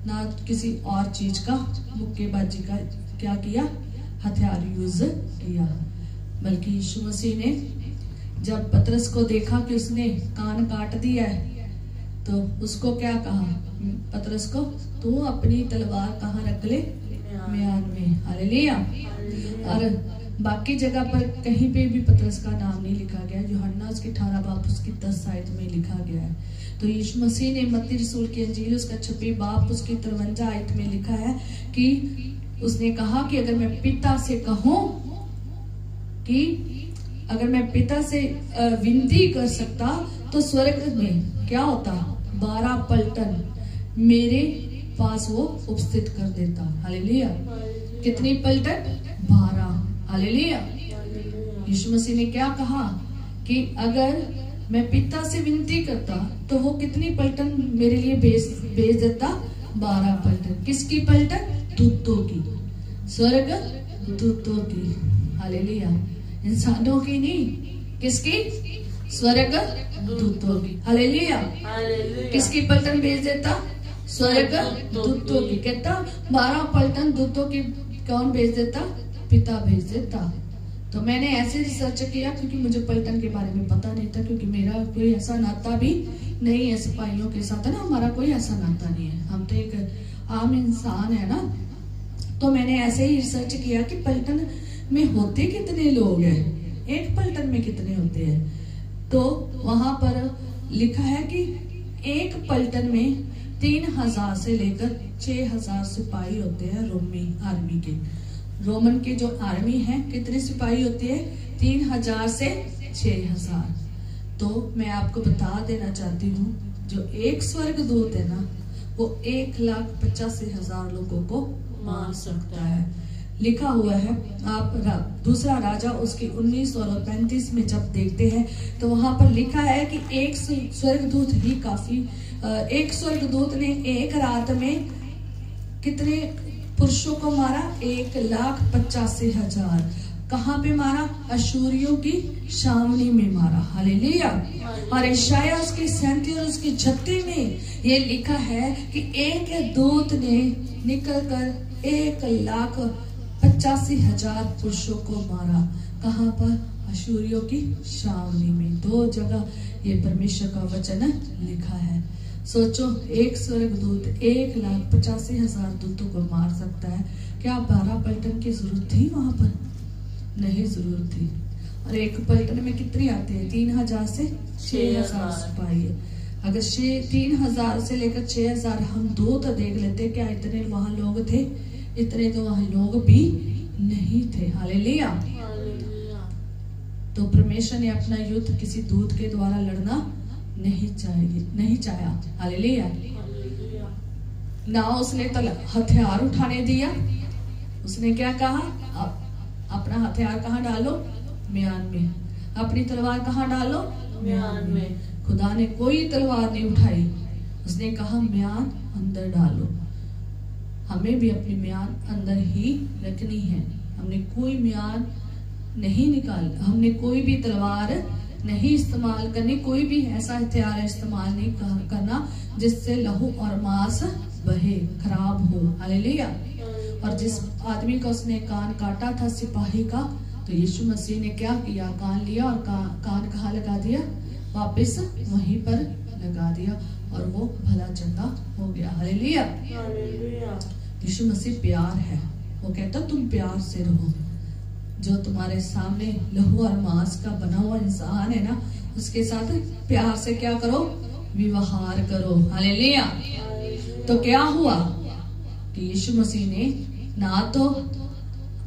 ना किसी और चीज का, मुक्केबाजी का क्या किया, हथियार यूज किया। बल्कि यीशु मसीह ने जब पतरस को देखा कि उसने कान काट दिया है तो उसको क्या कहा, पतरस को, तू अपनी तलवार कहाँ रख ले, म्यान में। हालेलुया। और बाकी जगह पर कहीं पे भी पतरस का नाम नहीं लिखा गया, यूहन्ना उसकी 18 बाब उसकी 10 आयत में लिखा गया है। तो यीशु मसीह ने मत्ती रसूल की अंजील उसका 26 बाब उसकी 53 आयत में लिखा है कि उसने कहा कि अगर मैं पिता से कहूं कि अगर मैं पिता से विनती कर सकता तो स्वर्ग में क्या होता, 12 पलटन मेरे पास वो उपस्थित कर देता। हालेलुया। कितनी पलटन, 12। हालेलुया। यीशु मसीह ने क्या कहा कि अगर मैं पिता से विनती करता तो वो कितनी पलटन मेरे लिए भेज देता, 12 पलटन। किसकी पलटन, दूतों की, स्वर्ग दूतों की। हालेलुया। इंसानों की नहीं, किसकी, स्वर्ग दूतों की। हालेलुया। किसकी पलटन भेज देता, स्वर्ग दूतों की। कहता 12 पलटन दूतों की कौन भेज देता, पिता भेज देता। तो मैंने ऐसे रिसर्च किया क्योंकि मुझे पलटन के बारे में पता नहीं था, क्योंकि मेरा कोई ऐसा नाता भी नहीं है सिपाहियों के साथ, है ना, हमारा कोई ऐसा नाता नहीं है, हम तो एक आम इंसान है ना। तो मैंने ऐसे ही रिसर्च किया कि पलटन में होते कितने लोग हैं, एक पलटन में कितने होते हैं। तो वहां पर लिखा है कि एक पलटन में 3000 से लेकर 6000 सिपाही होते हैं रोमी आर्मी के। रोमन के जो आर्मी है कितने सिपाही होते हैं, 3000 से 6000। तो मैं आपको बता देना चाहती हूँ जो एक स्वर्गदूत है ना वो 1,85,000 लोगों को मार सकता है। लिखा हुआ है, आप दूसरा राजा उसकी 19 और 35 में जब देखते हैं तो वहां पर लिखा है कि एक स्वर्गदूत ही काफी, एक स्वर्गदूत ने एक रात में कितने पुरुषों को मारा, 1,85,000। कहाँ पे मारा, अशूरियों की छावनी में मारा। हालेलुया। और यशायाह उसकी 37 और उसकी 36 में ये लिखा है कि एक दूत ने निकलकर 1,85,000 पुरुषों को मारा। कहाँ पर, अशूरियों की छावनी में। 2 जगह ये परमेश्वर का वचन लिखा है। सोचो, एक स्वर्गदूत 1,85,000 दूतों को मार सकता है। क्या 12 पलटन की जरूरत थी वहां पर, नहीं जरूरत थी। और एक पलटन में कितने आते हैं, 3000 से 6000 सिपाही। अगर 3000 से लेकर 6000 हम दूत देख लेते, क्या इतने वहां लोग थे, इतने तो वहां लोग भी नहीं थे। हालेलुया। तो परमेश्वर ने अपना युद्ध किसी दूत के द्वारा लड़ना नहीं चाहा। हालेलुया। ना उसने हथियार उठाने दिया, उसने क्या कहा, अपना हथियार कहाँ डालो, म्यान में, अपनी तलवार कहाँ डालो, म्यान में। खुदा ने कोई तलवार नहीं उठाई, उसने कहा म्यान अंदर डालो। हमें भी अपनी म्यान अंदर ही रखनी है। हमने कोई म्यान नहीं निकाल, हमने कोई भी तलवार नहीं इस्तेमाल करनी, कोई भी ऐसा हथियार इस्तेमाल नहीं करना जिससे लहू और मांस बहे, खराब हो। हालेलुया। और जिस आदमी का उसने कान काटा था सिपाही का, तो यीशु मसीह ने क्या किया, कान लिया और कान कहाँ लगा दिया, वापस वहीं पर लगा दिया और वो भला चंगा हो गया। हालेलुया। यीशु मसीह प्यार है, वो कहता तुम प्यार से रहो। जो तुम्हारे सामने लहू और मांस का बना हुआ इंसान है ना, उसके साथ प्यार से क्या करो, व्यवहार करो। हालेलुया। तो क्या हुआ कि यीशु मसीह ने ना तो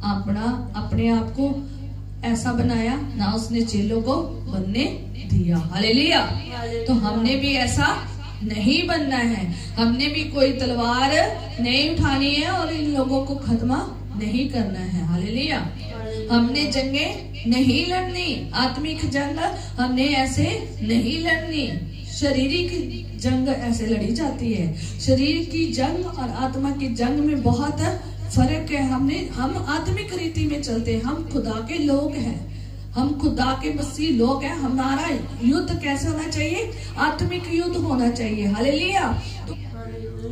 अपने आप को ऐसा बनाया, ना उसने चेलों को बनने दिया। हालेलुया। तो हमने भी ऐसा नहीं बनना है, हमने भी कोई तलवार नहीं उठानी है और इन लोगों को खत्म नहीं करना है। हालेलुया। हमने जंगे नहीं लड़नी, आत्मिक जंग हमने ऐसे नहीं लड़नी। शारीरिक जंग ऐसे लड़ी जाती है, शरीर की जंग और आत्मा की जंग में बहुत फर्क है। हम आत्मिक रीति में चलते हैं, हम खुदा के लोग हैं, हम खुदा के मसीह लोग हैं। हमारा युद्ध कैसे होना चाहिए, आत्मिक युद्ध होना चाहिए। हालेलुया।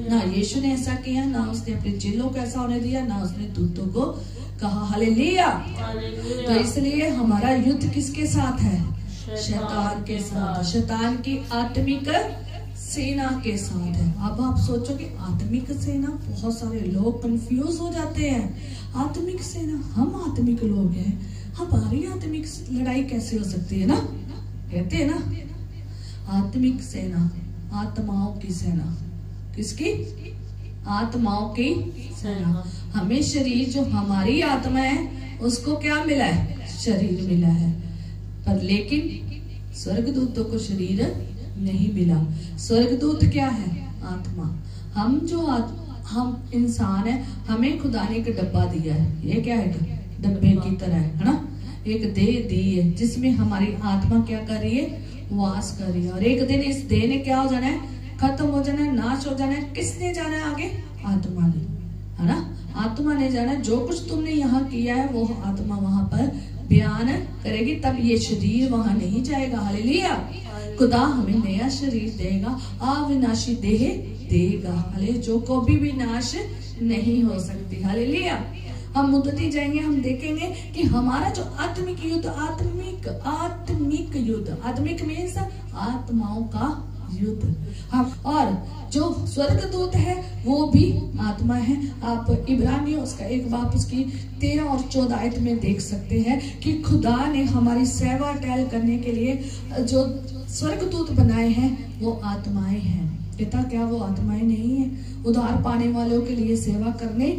ना यीशु ने ऐसा किया, ना उसने अपने चेलों को ऐसा होने दिया, ना उसने दूतों को कहा। हालेलुया। तो इसलिए हमारा युद्ध किसके साथ है, शैतान के साथ, शैतान की आत्मिक सेना के साथ है। अब आप सोचो कि आत्मिक सेना, बहुत सारे लोग कंफ्यूज हो जाते हैं। आत्मिक सेना, हम आत्मिक लोग हैं, हमारी आत्मिक लड़ाई कैसे हो सकती है ना, कहते हैं ना। आत्मिक सेना, आत्माओं की सेना, किसकी, आत्माओं की सेना। हमें शरीर, जो हमारी आत्मा है उसको क्या मिला है, शरीर मिला है, पर लेकिन स्वर्गदूतों को शरीर नहीं मिला। स्वर्गदूत क्या है, आत्मा। हम इंसान है, हमें खुदा ने एक डब्बा दिया है। ये क्या है, डब्बे की तरह है ना, एक देह दी है जिसमें हमारी आत्मा क्या कर रही है, वास कर रही है। और एक दिन इस देह ने क्या हो जाना है, खत्म हो जाना है, नाश हो जाना है। किसने जाना है आगे, आत्मा ने, है ना, आत्मा ने जाना है। जो कुछ तुमने यहाँ किया है वो आत्मा वहां पर बयान करेगी, तब ये शरीर वहां नहीं जाएगा। हालेलुया। खुदा हमें नया शरीर देगा, अविनाशी देह देगा। हाले जो को भी विनाश नहीं हो सकती। हालेलुया। हम मुद्दती जाएंगे, हम देखेंगे कि हमारा जो आत्मिक युद्ध, आत्मिक युद्ध, आत्मिक मीन्स आत्माओं का युद्ध। हम और जो स्वर्गदूत है वो भी आत्मा है। आप इब्रानियों उसका 1 बाब उसकी 13 और 14 आयत में देख सकते हैं कि खुदा ने हमारी सेवा टहल करने के लिए जो स्वर्गदूत बनाए हैं वो आत्माएं हैं। पिता क्या वो आत्माएं नहीं है, उद्धार पाने वालों के लिए सेवा करने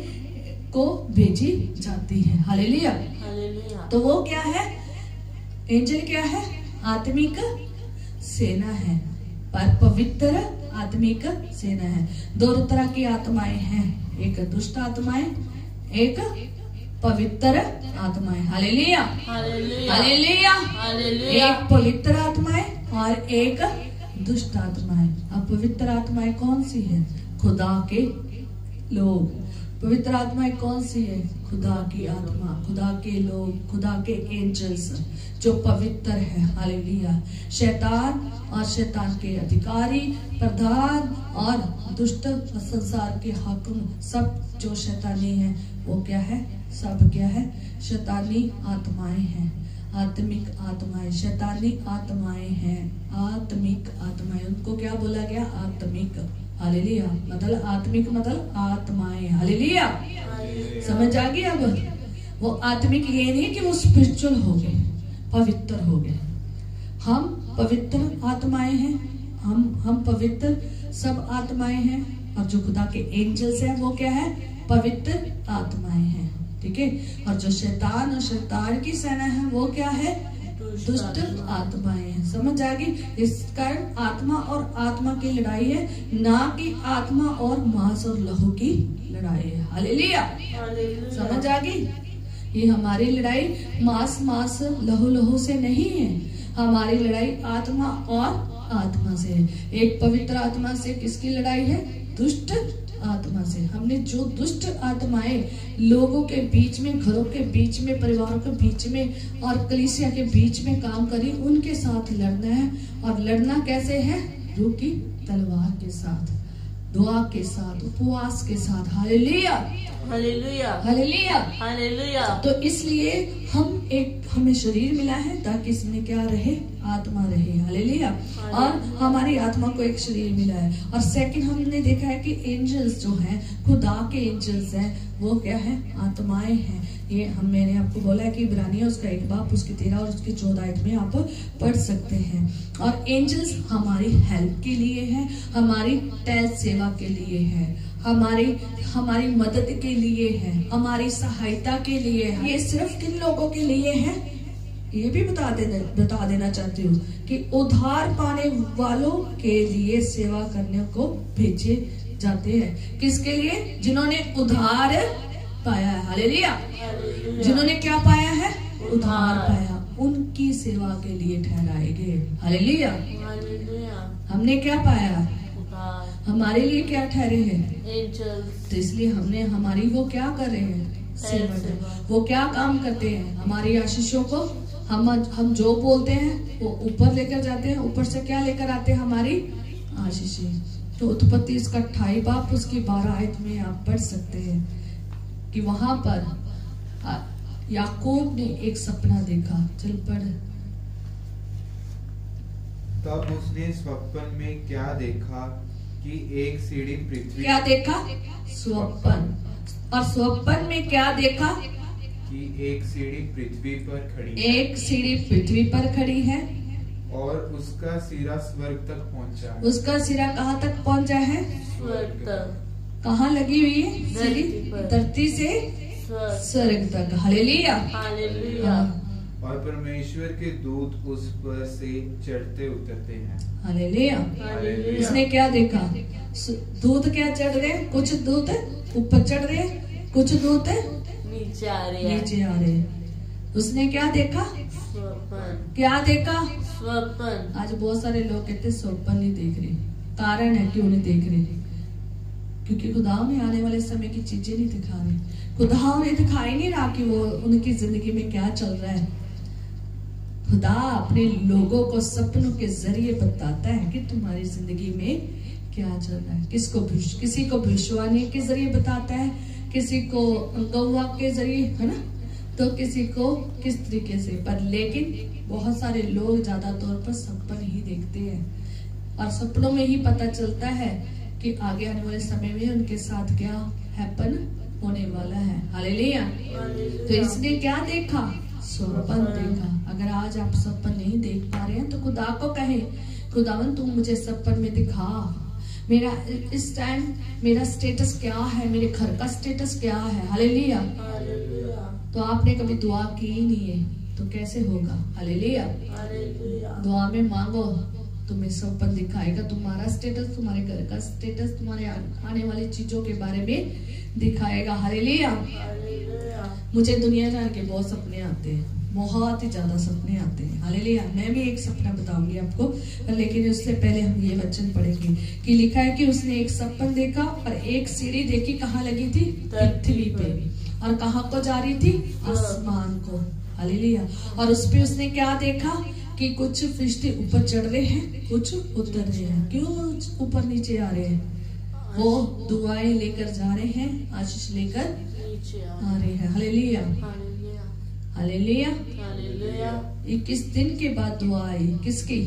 को भेजी जाती है। हालेलुया। तो वो क्या है, एंजल क्या है, आत्मिक सेना है, पर पवित्र आत्मिक सेना है। 2 तरह की आत्माएं हैं, एक दुष्ट आत्माएं, एक पवित्र आत्माएं। हालेलुया। हालेलुया। एक पवित्र आत्माएं और एक दुष्ट आत्माएं। अब पवित्र आत्माएं कौन सी है, खुदा के लोग। पवित्र आत्माएं कौन सी है, खुदा की आत्मा, खुदा के लोग, खुदा के एंजल्स जो पवित्र है। हालेलुया। शैतान और शैतान के अधिकारी, प्रधान और दुष्ट संसार के हाकिम, सब जो शैतानी है वो क्या है, सब क्या है, शैतानी आत्माएं हैं। आत्मिक आत्माएं, शैतानी आत्माएं हैं, आत्मिक आत्माएं, उनको क्या बोला गया, आत्मिक। हालेलुया। मतलब आत्मिक मतलब आत्माएं। हालेलुया। समझ आ गई। अब वो आत्मिक ये नहीं कि वो स्पिरिचुअल हो गए, पवित्र हो गए। हम पवित्र आत्माएं हैं, हम पवित्र सब आत्माएं हैं। और जो खुदा के एंजल्स हैं वो क्या है, पवित्र आत्माएं हैं। ठीक है। और जो शैतान और शैतान की सेना है वो क्या है, दुष्ट आत्माएं हैं। समझ आ गई? इस कारण आत्मा और आत्मा की लड़ाई है, ना कि आत्मा और मांस और लहू की लड़ाई है। हालेलुया। समझ आ गई? ये हमारी लड़ाई मांस लहू से नहीं है, हमारी लड़ाई आत्मा और आत्मा से है। एक पवित्र आत्मा से किसकी लड़ाई है? दुष्ट आत्मा से। हमने जो दुष्ट आत्माएं लोगों के बीच में, घरों के बीच में, परिवारों के बीच में और कलीसिया के बीच में काम करी, उनके साथ लड़ना है। और लड़ना कैसे है? रूह की तलवार के साथ, दुआ के साथ, उपवास के साथ। Hallelujah, hallelujah, hallelujah, hallelujah. तो इसलिए हमें शरीर मिला है ताकि इसमें क्या रहे? आत्मा रहे। हालेलुया। और हमारी आत्मा को एक शरीर मिला है। और सेकंड हमने देखा है कि एंजल्स जो हैं, खुदा के एंजल्स हैं, वो क्या है? आत्माएं हैं। ये मैंने आपको बोला है कि इब्रानियों उसका 1 बाब उसकी 13 और उसकी 14 में आप पढ़ सकते हैं। और एंजल्स हमारी हेल्प के लिए है, हमारी तेज सेवा के लिए है, हमारी मदद के लिए है, हमारी सहायता के लिए है। ये सिर्फ किन लोगों के लिए है? ये भी बता देना चाहती हूँ कि उद्धार पाने वालों के लिए सेवा करने को भेजे जाते हैं। किसके लिए? जिन्होंने उद्धार पाया है। हालेलुया। जिन्होंने क्या पाया है? उद्धार पाया, उनकी सेवा के लिए ठहराए गए। हालेलुया। हमने क्या पाया? हमारे लिए क्या ठहरे हैं? एंजल्स। तो इसलिए हमारी वो क्या कर रहे हैं? सेवा। वो क्या काम करते हैं? हमारी आशीषों को हम जो बोलते हैं वो ऊपर लेकर जाते हैं, ऊपर से क्या लेकर आते हैं? हमारी आशीषें। तो उत्पत्ति उसका 28 बाब उसकी 12 में आप पढ़ सकते हैं कि वहां पर याकूब ने एक सपना देखा। चल पढ़। तब उसने स्वप्न में क्या देखा कि एक सीढ़ी पृथ्वी। क्या देखा? स्वप्न। और स्वप्न में क्या देखा? कि एक सीढ़ी पृथ्वी पर खड़ी है। एक सीढ़ी पृथ्वी पर खड़ी है और उसका सिरा स्वर्ग तक पहुंचा है। उसका सिरा कहाँ तक पहुंचा है? स्वर्ग तक। कहाँ लगी हुई है? सीढ़ी धरती से स्वर्ग तक। Hallelujah, hallelujah. और परमेश्वर के दूत उस पर से चढ़ते उतरते हैं। हालेलुया। हालेलुया। उसने क्या देखा? दूत क्या चढ़ रहे? कुछ दूत ऊपर चढ़ रहे, कुछ दूत नीचे आ रहे हैं। नीचे आ रहे। उसने क्या देखा? स्वप्न। क्या देखा? स्वप्न। आज बहुत सारे लोग कहते हैं स्वप्न नहीं देख रहे। कारण है क्यों नहीं देख रहे? क्योंकि खुदा ने आने वाले समय की चीजें नहीं दिखा रहे। खुदा ने दिखा ही नहीं रहा कि वो उनकी जिंदगी में क्या चल रहा है। खुदा अपने लोगों को सपनों के जरिए बताता है कि तुम्हारी जिंदगी में क्या चल रहा है। किसी को भविष्यवाणी के जरिए बताता है, किसी को गौवा के जरिए, है ना, तो किसी को किस तरीके से। पर लेकिन बहुत सारे लोग ज्यादा तौर पर सपन ही देखते हैं और सपनों में ही पता चलता है कि आगे आने वाले समय में उनके साथ क्या हैपन होने वाला है। हालेलुया। तो इसने क्या देखा? स्वप्न देखा। अगर आज आप सपन नहीं देख पा रहे हैं तो खुदा को कहे, खुदावन तू मुझे सपन में दिखा, मेरा इस टाइम मेरा स्टेटस क्या है, मेरे घर का स्टेटस क्या है। हालेलुया। तो आपने कभी दुआ की ही नहीं है तो कैसे होगा? हालेलुया। दुआ में मांगो, तुम्हें सपन दिखाएगा, तुम्हारा स्टेटस, तुम्हारे घर का स्टेटस, तुम्हारे आने वाली चीजों के बारे में दिखाएगा। हालेलुया। मुझे दुनिया जान के बहुत सपने आते हैं, बहुत ही ज्यादा सपने आते हैं। हालेलुया। मैं भी एक सपना बताऊंगी आपको, लेकिन उससे पहले हम ये वचन पढ़ेंगे कि लिखा है कि उसने एक सपन देखा और एक सीढ़ी देखी। कहाँ लगी थी? पृथ्वी पे। और कहाँ को जा रही थी? आसमान को। हालेलुया। और उस पे उसने क्या देखा कि कुछ फरिश्ते ऊपर चढ़ रहे हैं, कुछ उतर रहे हैं। क्यों ऊपर नीचे आ रहे हैं? वो दुआएं लेकर जा रहे हैं, आशीष लेकर आ रहे हैं। Hallelujah, hallelujah, hallelujah. 21 दिन के बाद दुआ आई। किसकी?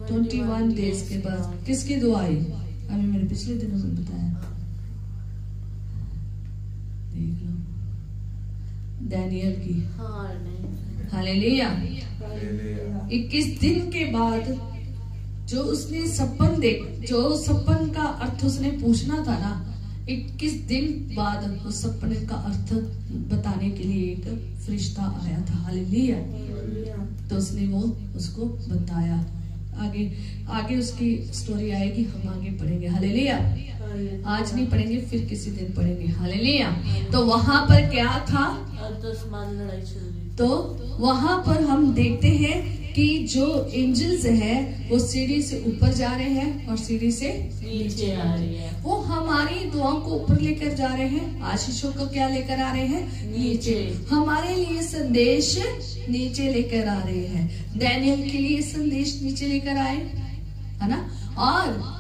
21 डेज के बाद किसकी दुआ आई? अभी मैंने पिछले दिनों में बताया, देख लो, डैनियल की। हालेलुया। 21 दिन के बाद जो उसने सपन जो सपन का अर्थ उसने पूछना था ना 21 दिन बाद उस सपने का अर्थ बताने के लिए एक फरिश्ता आया था। हालेलुया। तो उसने वो उसको बताया। आगे आगे उसकी स्टोरी आएगी, हम आगे पढ़ेंगे। हालेलुया। आज नहीं पढ़ेंगे, फिर किसी दिन पढ़ेंगे। हालेलुया। तो वहां पर क्या था? लड़ाई चल रही। तो वहां पर हम देखते हैं कि जो एंजल्स है वो सीढ़ी से ऊपर जा रहे हैं और सीढ़ी से नीचे आ रही है। वो हमारी दुआओं को ऊपर लेकर जा रहे हैं, आशीषों को क्या लेकर आ रहे हैं? नीचे। हमारे लिए संदेश नीचे लेकर आ रहे हैं। डैनियल के लिए संदेश नीचे लेकर आए, है ना। और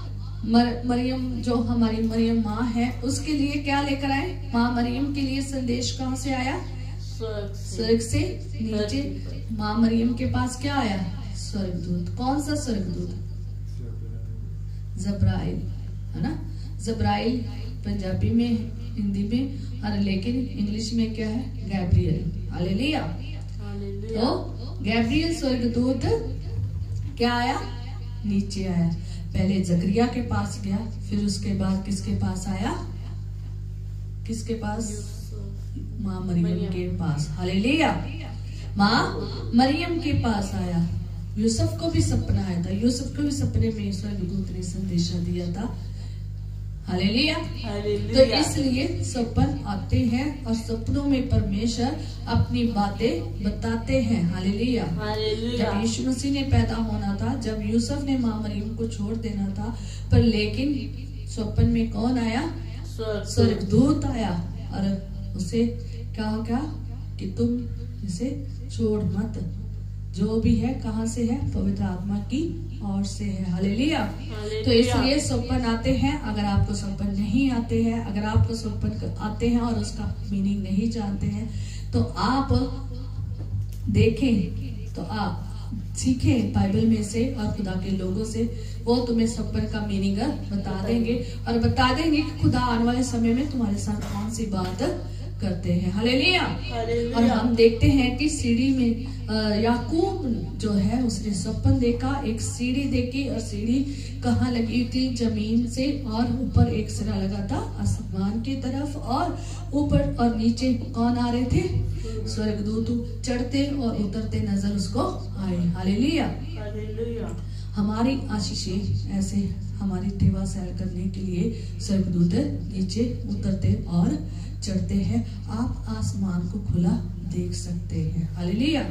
मरियम, जो हमारी मरियम माँ है, उसके लिए क्या लेकर आए? माँ मरियम के लिए संदेश कहाँ से आया? स्वर्ग से नीचे। माँ मरियम के पास क्या आया? स्वर्गदूत। कौन सा स्वर्गदूत? जब्राइल, है ना। जब्राइल पंजाबी में, हिंदी में, और लेकिन इंग्लिश में क्या है? गैब्रियल। हालेलुया। तो गैब्रियल स्वर्गदूत क्या आया? नीचे आया। पहले जकरिया के पास गया, फिर उसके बाद किसके पास आया? किसके पास? माँ मरियम के पास। हालेलुया। माँ मरियम के पास आया। यूसुफ को भी सपना आया था। यूसुफ को भी सपने में स्वर्गदूत ने संदेशा दिया था। हालेलुया। तो इसलिए सपन आते हैं और सपनों में परमेश्वर अपनी बातें बताते हैं। हालेलुया। जब यीशु मसीह ने पैदा होना था, जब यूसुफ ने माँ मरियम को छोड़ देना था, पर लेकिन सपन में कौन आया? स्वर्गदूत आया और उसे क्या कि तुम इसे छोड़ मत, जो भी है कहाँ से है? पवित्र आत्मा की ओर से है। हालेलुया। तो इसलिए सपन आते हैं। अगर आपको सपन नहीं आते हैं, अगर आपको सपन आते हैं और उसका मीनिंग नहीं जानते हैं, तो आप देखें, तो आप सीखें बाइबल में से और खुदा के लोगों से। वो तुम्हें सपन का मीनिंग बता देंगे और बता देंगे कि खुदा आने वाले समय में तुम्हारे साथ कौन सी बात करते हैं। हालेलुया। और हम देखते हैं कि सीढ़ी में याकूब जो है, उसने सपन देखा, एक सीढ़ी देखी, और सीढ़ी कहाँ लगी थी? जमीन से, और ऊपर एक सिरा लगा था आसमान की तरफ, और ऊपर और नीचे कौन आ रहे थे? स्वर्गदूत चढ़ते और उतरते नजर उसको आए। हालेलुया। हमारी आशीषें ऐसे हमारी सेवा सैर करने के लिए स्वर्गदूत नीचे उतरते और चढ़ते हैं। आप आसमान को खुला देख सकते हैं। हालेलुया।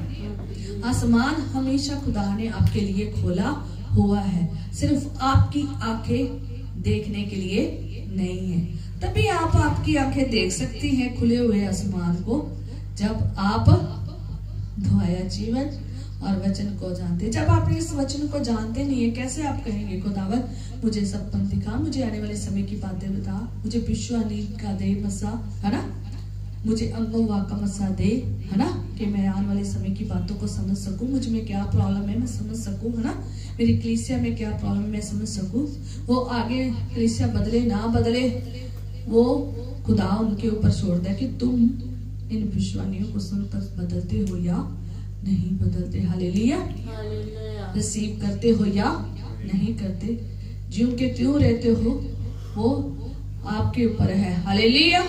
आसमान हमेशा खुदा ने आपके लिए खोला हुआ है, सिर्फ आपकी आंखें देखने के लिए नहीं है। तभी आप आपकी आंखें देख सकती हैं खुले हुए आसमान को, जब आप धोया जीवन और वचन को जानते। जब आप इस वचन को जानते नहीं है, कैसे आप कहेंगे खुदावत मुझे सपन दिखा, मुझे आने वाले समय की बातें बता, मुझे विश्वानी का दे मसा, है ना, मुझे अंगों का मसा दे, है ना, कि मैं आने वाले समय की बातों को समझ सकूं, मुझ में क्या प्रॉब्लम है मैं समझ सकूं, है ना, मेरी कलीसिया में क्या प्रॉब्लम है मैं समझ सकूं। वो आगे कलीसिया बदले ना बदले, वो खुदा उनके ऊपर छोड़ दे कि तुम इन विश्वानियों को सुनकर बदलते हो या नहीं बदलते। हालेलुया। रिसीव करते हो या नहीं करते, ज्यों के त्यों रहते हो, वो आपके ऊपर है। हालेलुया।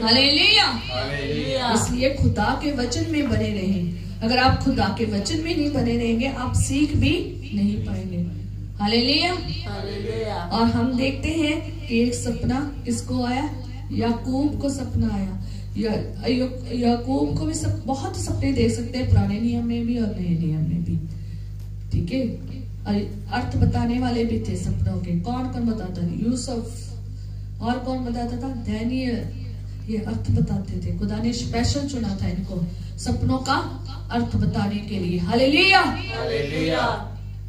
हालेलुया। इसलिए खुदा के वचन में बने रहें। अगर आप खुदा के वचन में नहीं बने रहेंगे, आप सीख भी नहीं पाएंगे। हालेलुया। और हम देखते हैं कि एक सपना किसको आया? याकूब को सपना आया। याकूब को भी बहुत सपने देख सकते हैं, पुराने नियम में भी और नए नियम में भी। ठीक है। अर्थ बताने वाले भी थे सपनों के। कौन कौन बताता था? यूसुफ। और कौन बताता था? दानियल। ये अर्थ बताते थे। खुदा ने स्पेशल चुना था इनको सपनों का अर्थ बताने के लिए। हालेलुया। हालेलुया।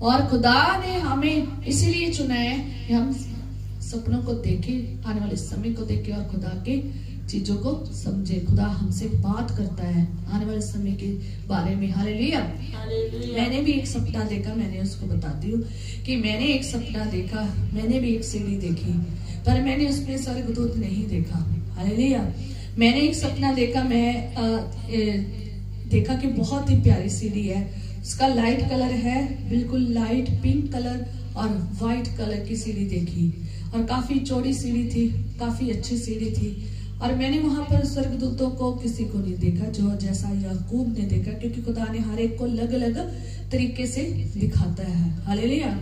और खुदा ने हमें इसीलिए चुना है कि हम सपनों को देखें, आने वाले समय को देखें और खुदा के चीजों को समझे। खुदा हमसे बात करता है आने वाले समय के बारे में। हालेलुया। मैंने भी एक सपना देखा, मैंने उसको बताती हूँ कि मैंने एक सपना देखा, मैंने भी एक सीढ़ी देखी, पर मैंने उसमें स्वर्गदूत नहीं देखा। हालेलुया। मैंने एक सपना देखा, मैं देखा कि बहुत ही प्यारी सीढ़ी है, इसका लाइट कलर है, बिल्कुल लाइट पिंक कलर और व्हाइट कलर की सीढ़ी देखी और काफी चौड़ी सीढ़ी थी, काफी अच्छी सीढ़ी थी। और मैंने वहां पर स्वर्गदूतों को किसी को नहीं देखा जो जैसा याकूब ने देखा, क्योंकि खुदा ने हर एक को अलग अलग तरीके से दिखाता है। हालेलुया।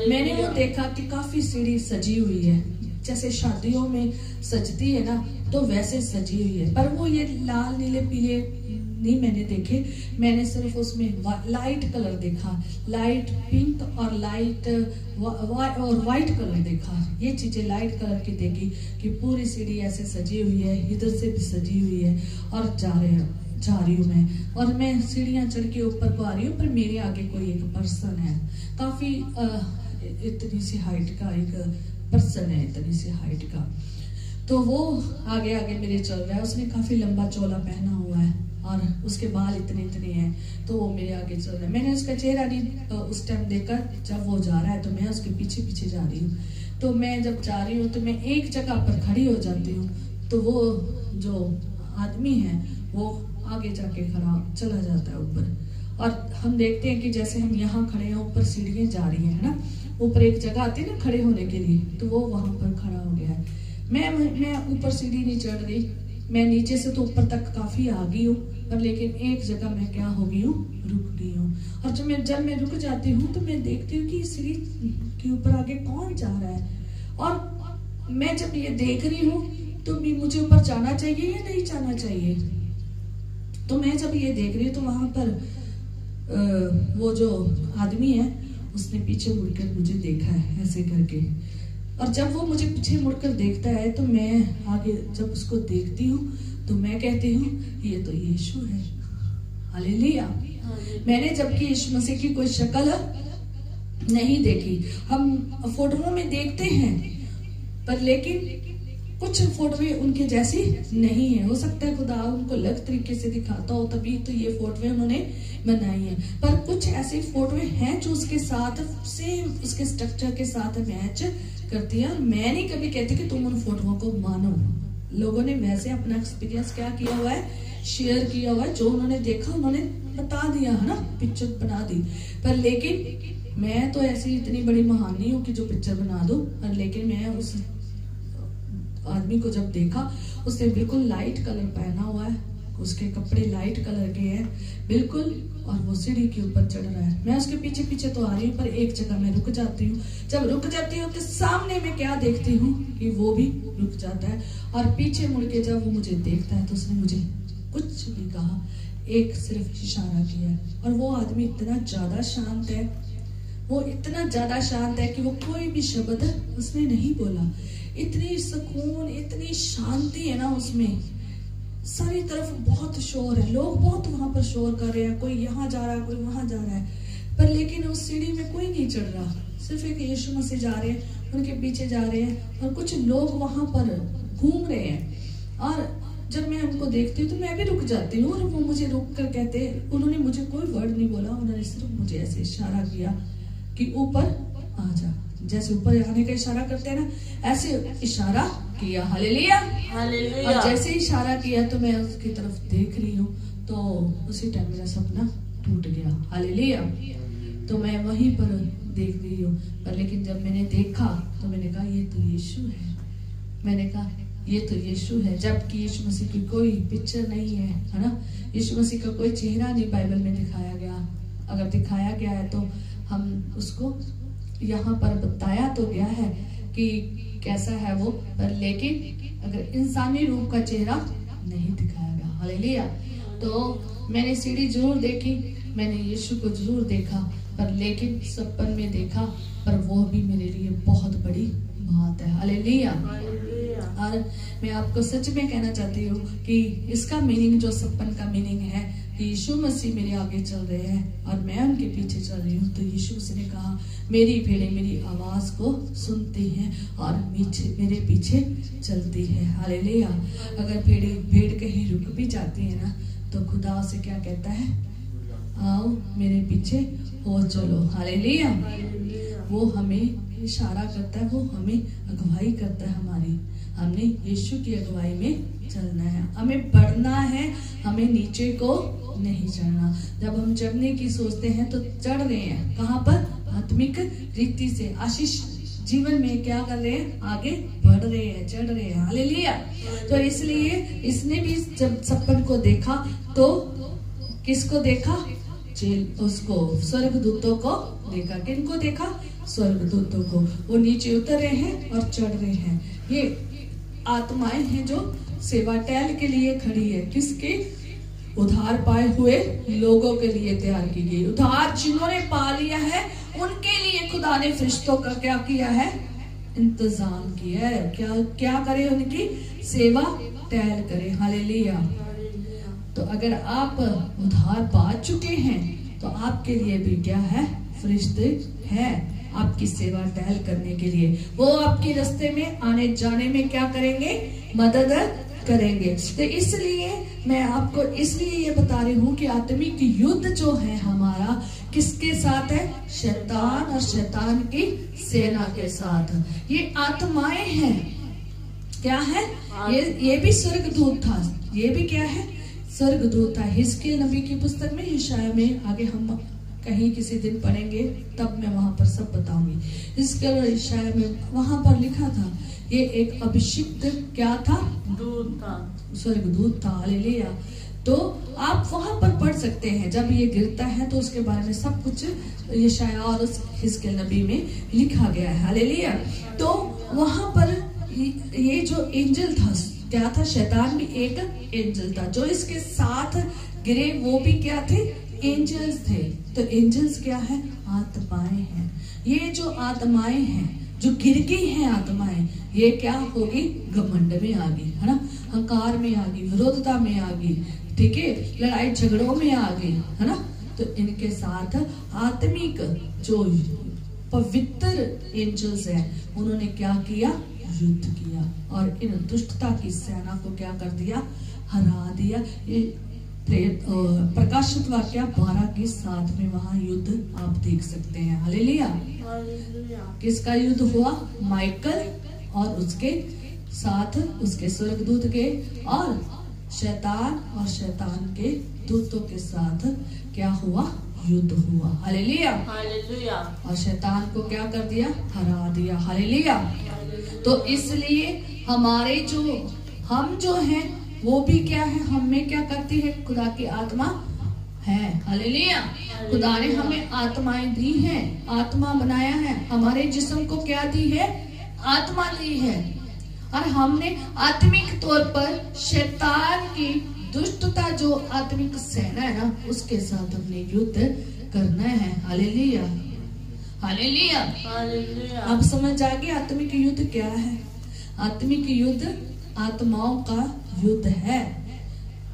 मैंने वो देखा कि काफी सीढ़ी सजी हुई है, जैसे शादियों में सजती है ना, तो वैसे सजी हुई है। पर वो ये लाल नीले पीले नहीं मैंने देखे, मैंने सिर्फ उसमें लाइट कलर देखा, लाइट पिंक और लाइट और व्हाइट कलर देखा। ये चीजें लाइट कलर की देखी कि पूरी सीढ़ी ऐसे सजी हुई है, इधर से भी सजी हुई है और जा रही हूँ मैं, और मैं सीढ़ियां चढ़ के ऊपर को आ रही हूँ, पर मेरे आगे कोई एक पर्सन है, काफी इतनी सी हाइट का एक पर्सन है, इतनी सी हाइट का। तो वो आगे आगे मेरे चल रहा है, उसने काफी लंबा चोला पहना हुआ है और उसके बाल इतने इतने हैं, तो वो मेरे आगे चल रहा है। मैंने उसका चेहरा नहीं उस टाइम देखा, जब वो जा रहा है तो मैं उसके पीछे पीछे जा रही हूँ। तो मैं जब जा रही हूँ तो मैं एक जगह पर खड़ी हो जाती हूँ, तो वो जो आदमी है वो आगे जाके खड़ा चला जाता है ऊपर, और हम देखते हैं कि जैसे हम यहाँ खड़े हैं, ऊपर सीढ़ियाँ जा रही है ना, ऊपर एक जगह आती है ना खड़े होने के लिए, तो वो वहां पर खड़ा हो गया है। मैं ऊपर सीढ़ी नहीं चढ़ रही, मैं नीचे से तो ऊपर तक काफी आ गई हूँ, पर लेकिन एक जगह मैं क्या हो गई हूँ, रुक गई हूँ। और जब मैं रुक जाती हूँ तो मैं देखती हूँ कि सीढ़ी के ऊपर आगे कौन जा रहा है, और मैं जब ये देख रही हूँ तो मुझे ऊपर जाना चाहिए या नहीं जाना चाहिए। तो मैं जब ये देख रही हूँ तो वहां पर वो जो आदमी है उसने पीछे मुड़कर मुझे देखा है ऐसे करके, और जब वो मुझे पीछे मुड़कर देखता है तो मैं आगे जब उसको देखती हूँ तो मैं कहती हूँ ये तो यीशु है। हालेलुया। मैंने जबकि यीशु मसीह की कोई शक्ल नहीं देखी, हम फोटोओं में देखते हैं, पर लेकिन कुछ फोटोएं उनके जैसी नहीं है। हो सकता है खुदा उनको अलग तरीके से दिखाता हो, तभी तो ये फोटोएं उन्होंने बनाई है। पर कुछ ऐसी फोटोएं हैं जो उसके साथ सेम उसके स्ट्रक्चर के साथ मैच करती है। और मैं नहीं कभी कहती कि तुम उन फोटोओं को मानो, लोगों ने वैसे अपना एक्सपीरियंस क्या किया हुआ है, शेयर किया हुआ है, जो उन्होंने देखा उन्होंने बता दिया है ना, पिक्चर बना दी। पर लेकिन मैं तो ऐसी इतनी बड़ी महान नहीं हूँ कि जो पिक्चर बना दूं। और लेकिन मैं उस आदमी को जब देखा, उसने बिल्कुल लाइट कलर पहना हुआ है, उसके कपड़े लाइट कलर के हैं बिल्कुल, और वो सीढ़ी के ऊपर चढ़ रहा है। मैं उसके पीछे पीछे तो आ रही हूँ, पर एक जगह मैं रुक जाती हूँ। जब रुक जाती हूँ तो सामने में क्या देखती हूँ कि वो भी रुक जाता है, और पीछे मुड़ के जब वो मुझे देखता है तो उसने मुझे कुछ भी कहा, एक सिर्फ इशारा किया है। और वो आदमी इतना ज्यादा शांत है, वो इतना ज्यादा शांत है कि वो कोई भी शब्द उसने नहीं बोला। इतनी सुकून, इतनी शांति है ना उसमें। सारी तरफ बहुत शोर है, लोग बहुत वहां पर शोर कर रहे हैं, कोई यहाँ जा रहा है, कोई वहां जा रहा है, पर लेकिन उस सीढ़ी में कोई नहीं चढ़ रहा। सिर्फ एक यीशु मसीह जा रहे हैं, उनके पीछे जा रहे हैं, और कुछ लोग वहां पर घूम रहे हैं। और जब मैं उनको देखती हूँ तो मैं भी रुक जाती हूँ, और वो मुझे रुक कर कहते, उन्होंने मुझे कोई वर्ड नहीं बोला, उन्होंने सिर्फ मुझे ऐसे इशारा किया कि ऊपर आ जा। जैसे ऊपर आने का इशारा करते हैं ना, ऐसे इशारा किया। हालेलुया। और जैसे इशारा किया तो मैं उसकी तरफ देख रही हूँ, तो उसी टाइम मेरा सपना टूट गया। हालेलुया। तो मैं वहीं पर देख रही हूँ, पर लेकिन जब मैंने देखा तो मैंने कहा ये तो यीशु है। मैंने कहा ये तो यीशु है, जबकि यीशु मसीह की कोई पिक्चर नहीं है ना, यीशु मसीह का कोई चेहरा नहीं बाइबल में दिखाया गया। अगर दिखाया गया है तो हम उसको यहाँ पर बताया तो गया है कि कैसा है वो, पर लेकिन अगर इंसानी रूप का चेहरा नहीं दिखाया गया। हालेलुया। तो मैंने सीढ़ी जरूर देखी, मैंने यीशु को जरूर देखा, पर लेकिन सपन में देखा, पर वो भी मेरे लिए बहुत बड़ी बात है। हालेलुया। और मैं आपको सच में कहना चाहती हूँ कि इसका मीनिंग, जो सपन का मीनिंग है, यीशु मसीह मेरे आगे चल रहे हैं और मैं उनके पीछे चल रही हूँ। तो यीशु मसीह ने कहा मेरी भेड़ें मेरी आवाज को सुनती हैं और मेरे पीछे चलती है। हालेलुया। अगर भेड़ कहीं रुक भी जाती है ना, तो खुदा उसे क्या कहता है, आओ मेरे पीछे हो चलो। हालेलुया। वो हमें इशारा करता है, वो हमें अगुवाई करता है हमारी। हमने यीशु की अगुवाई में चलना है, हमें बढ़ना है, हमें नीचे को नहीं चढ़ना। जब हम चढ़ने की सोचते हैं तो चढ़ रहे हैं कहाँ पर? आत्मिक रीति से आशीष जीवन में क्या कर रहे हैं? आगे बढ़ रहे हैं, चढ़ रहे हैं। हालेलुया। तो इसलिए इसने भी जब सप्पन को देखा तो किसको देखा? उसको स्वर्गदूतों को देखा। किनको देखा? स्वर्गदूतों को। वो नीचे उतर रहे हैं और चढ़ रहे हैं। ये आत्माएं हैं जो सेवा टहल के लिए खड़ी है। किसके? उधार पाए हुए लोगों के लिए तैयार की गई। उधार जिन्होंने पा लिया है उनके लिए खुदा ने फरिश्तों का क्या किया है? इंतजाम किया है। क्या करे? उनकी सेवा टहल करे। हालेलुया। तो अगर आप उधार पा चुके हैं तो आपके लिए भी क्या है? फरिश्ते है आपकी सेवा टहल करने के लिए। वो आपके रास्ते में आने जाने में क्या करेंगे? मदद करेंगे। तो इसलिए मैं आपको इसलिए ये बता रही हूँ कि आत्मिक युद्ध जो है हमारा किसके साथ है? शैतान और शैतान की सेना के साथ। ये आत्माएं हैं। क्या है? ये भी स्वर्गदूत था। ये भी क्या है? स्वर्गदूत था। हिजकिय्याह नबी की पुस्तक में, यशायाह में, आगे हम कहीं किसी दिन पढ़ेंगे तब मैं वहां पर सब बताऊंगी। हिजकिय्याह और यशायाह में वहां पर लिखा था ये एक अभिषिक्त क्या था? दूत था, स्वर्गदूत था। हालेलुया। तो आप वहां पर पढ़ सकते हैं। जब ये गिरता है तो उसके बारे में सब कुछ यशायाह और हिजकिय्याह नबी में लिखा गया है। हालेलुया। तो वहां पर ये जो एंजल था, क्या था? शैतान भी एक एंजल था। जो इसके साथ गिरे वो भी क्या थे? एंजल्स थे। तो एंजल्स क्या है? आत्माएं हैं। ये जो आत्माएं हैं जो गिर गई हैं आत्माएं, ये क्या होगी? घमंड में आ गई, है ना, अहंकार में आ गई, विरोधता में आ गई, ठीक है, लड़ाई झगड़ों में आ गई, है ना। तो इनके साथ आत्मिक जो पवित्र एंजल्स हैं उन्होंने क्या किया? युद्ध किया और इन दुष्टता की सेना को क्या कर दिया? हरा दिया। ये प्रकाशित वाक्य 12:7 में वहां युद्ध आप देख सकते हैं। हालेलुया। किसका युद्ध हुआ? माइकल और उसके साथ उसके स्वर्गदूत के और शैतान के दूतों के साथ क्या हुआ? युद्ध हुआ। हालेलुया। और शैतान को क्या कर दिया? हरा दिया। हालेलुया। तो इसलिए हमारे हम जो हैं वो भी क्या है? हमें क्या करती है? खुदा की आत्मा है। हालेलुया। खुदा ने हमें आत्माएं दी हैं, आत्मा बनाया है। हमारे जिस्म को क्या दी है? आत्मा दी है। और हमने आत्मिक तौर पर शैतान की दुष्टता जो आत्मिक सेना है ना उसके साथ हमने युद्ध करना है। हालेलुया। हालेलुया। अब समझ आ गया आत्मिक युद्ध क्या है? आत्मिक युद्ध आत्माओं का युद्ध है।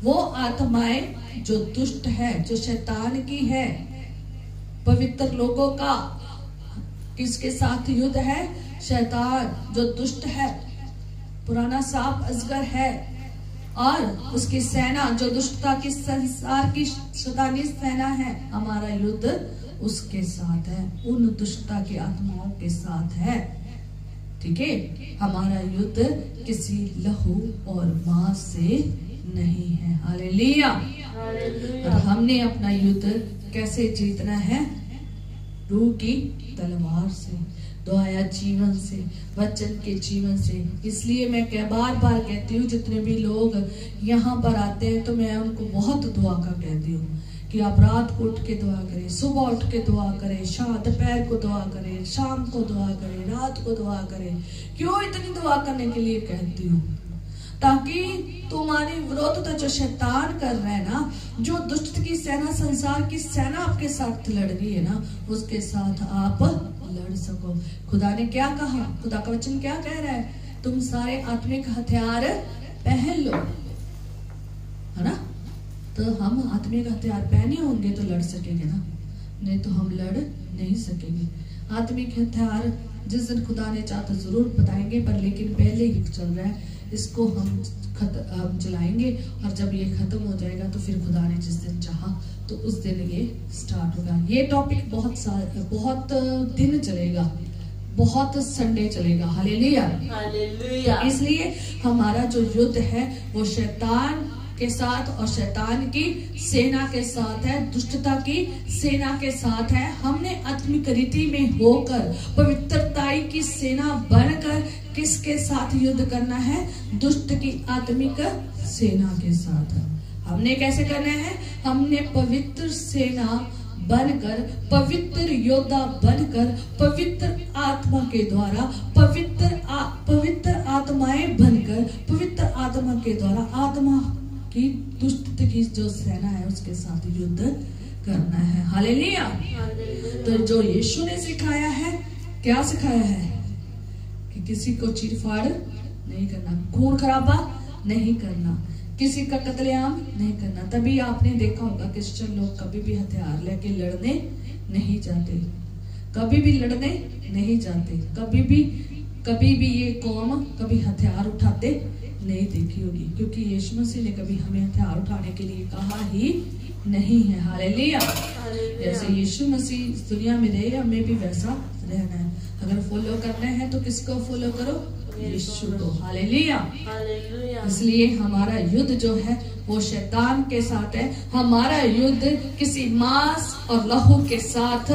वो आत्माएं जो दुष्ट है, जो शैतान की है, पवित्र लोगों का किसके साथ युद्ध है? शैतान जो दुष्ट है, पुराना सांप अजगर है और उसकी सेना जो दुष्टता की संसार की शैतानी सेना है। हमारा युद्ध उसके साथ है, उन दुष्टता की आत्माओं के साथ है। ठीक है। हमारा युद्ध किसी लहू और मांस से नहीं है। हालेलुया। और हमने अपना युद्ध कैसे जीतना है? रूह की तलवार से, दुआया जीवन से, वचन के जीवन से। इसलिए मैं बार बार कहती हूँ जितने भी लोग यहाँ पर आते हैं तो मैं उनको बहुत दुआ का कहती हूँ कि आप रात को उठ के दुआ करें, सुबह उठ के दुआ करें, दोपहर को दुआ करें, शाम को दुआ करें, रात को दुआ करें। क्यों इतनी दुआ करने के लिए कहती हूँ? ताकि तुम्हारी विरोधता जो शैतान कर रहा है ना, जो दुष्ट की सेना, संसार की सेना आपके साथ लड़ रही है ना, उसके साथ आप लड़ सको। खुदा ने क्या कहा? खुदा का वचन क्या कह रहा है? तुम सारे आत्मिक हथियार पहन लो, है ना। तो हम आत्मिक हथियार पहने होंगे तो लड़ सकेंगे ना, नहीं तो हम लड़ नहीं सकेंगे। आत्मिक हथियार जिस दिन खुदा ने चाहा तो जरूर बताएंगे, पर लेकिन पहले ही चल रहा है, इसको हम चलाएंगे और जब ये खत्म हो जाएगा तो फिर खुदा ने जिस दिन चाहा तो उस दिन ये स्टार्ट होगा। ये टॉपिक बहुत दिन चलेगा, बहुत संडे चलेगा। हालेलुया। हालेलुया। इसलिए हमारा जो युद्ध है वो शैतान के साथ और शैतान की सेना के साथ है, दुष्टता की सेना के साथ है। हमने आत्मिक रीति में होकर पवित्रताई की सेना बनकर किसके साथ युद्ध करना है? दुष्ट की आत्मिक सेना के साथ। हमने कैसे करना है? हमने पवित्र सेना बनकर, पवित्र योद्धा बनकर, पवित्र आत्मा के द्वारा, पवित्र आत्माएं बनकर, पवित्र आत्मा के द्वारा आत्मा की दुष्ट की जो सेना है उसके साथ युद्ध करना है। हालेलुया। तो जो यीशु ने सिखाया है, क्या सिखाया है? कि किसी को चीरफाड़ नहीं करना, खून खराबा नहीं करना, किसी का कत्लेआम नहीं करना। तभी आपने देखा होगा क्रिश्चियन लोग कभी भी हथियार लेके लड़ने नहीं जाते, कभी भी लड़ने नहीं जाते, कभी भी ये कौम कभी हथियार उठाते नहीं देखी होगी, क्योंकि यीशु मसीह ने कभी हमें हथियार उठाने के लिए कहा ही नहीं है। हालेलुया। जैसे यीशु मसीह इस दुनिया में रहे, हमें भी वैसा रहना है। अगर फॉलो करना है तो किसको फॉलो करो? यीशु को। हालेलुया। इसलिए हमारा युद्ध जो है वो शैतान के साथ है। हमारा युद्ध किसी मांस और लहू के साथ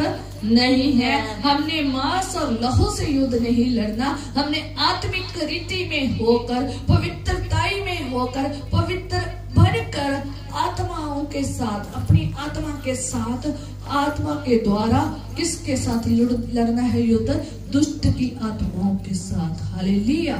नहीं है। हमने मांस और लहू से युद्ध नहीं लड़ना। हमने आत्मिक रीति में होकर, पवित्रताई में होकर, पवित्र बनकर आत्माओं के साथ, अपनी आत्मा के साथ, आत्मा के द्वारा किसके साथ लड़ना है युद्ध? दुष्ट की आत्माओं के साथ। हालेलुया।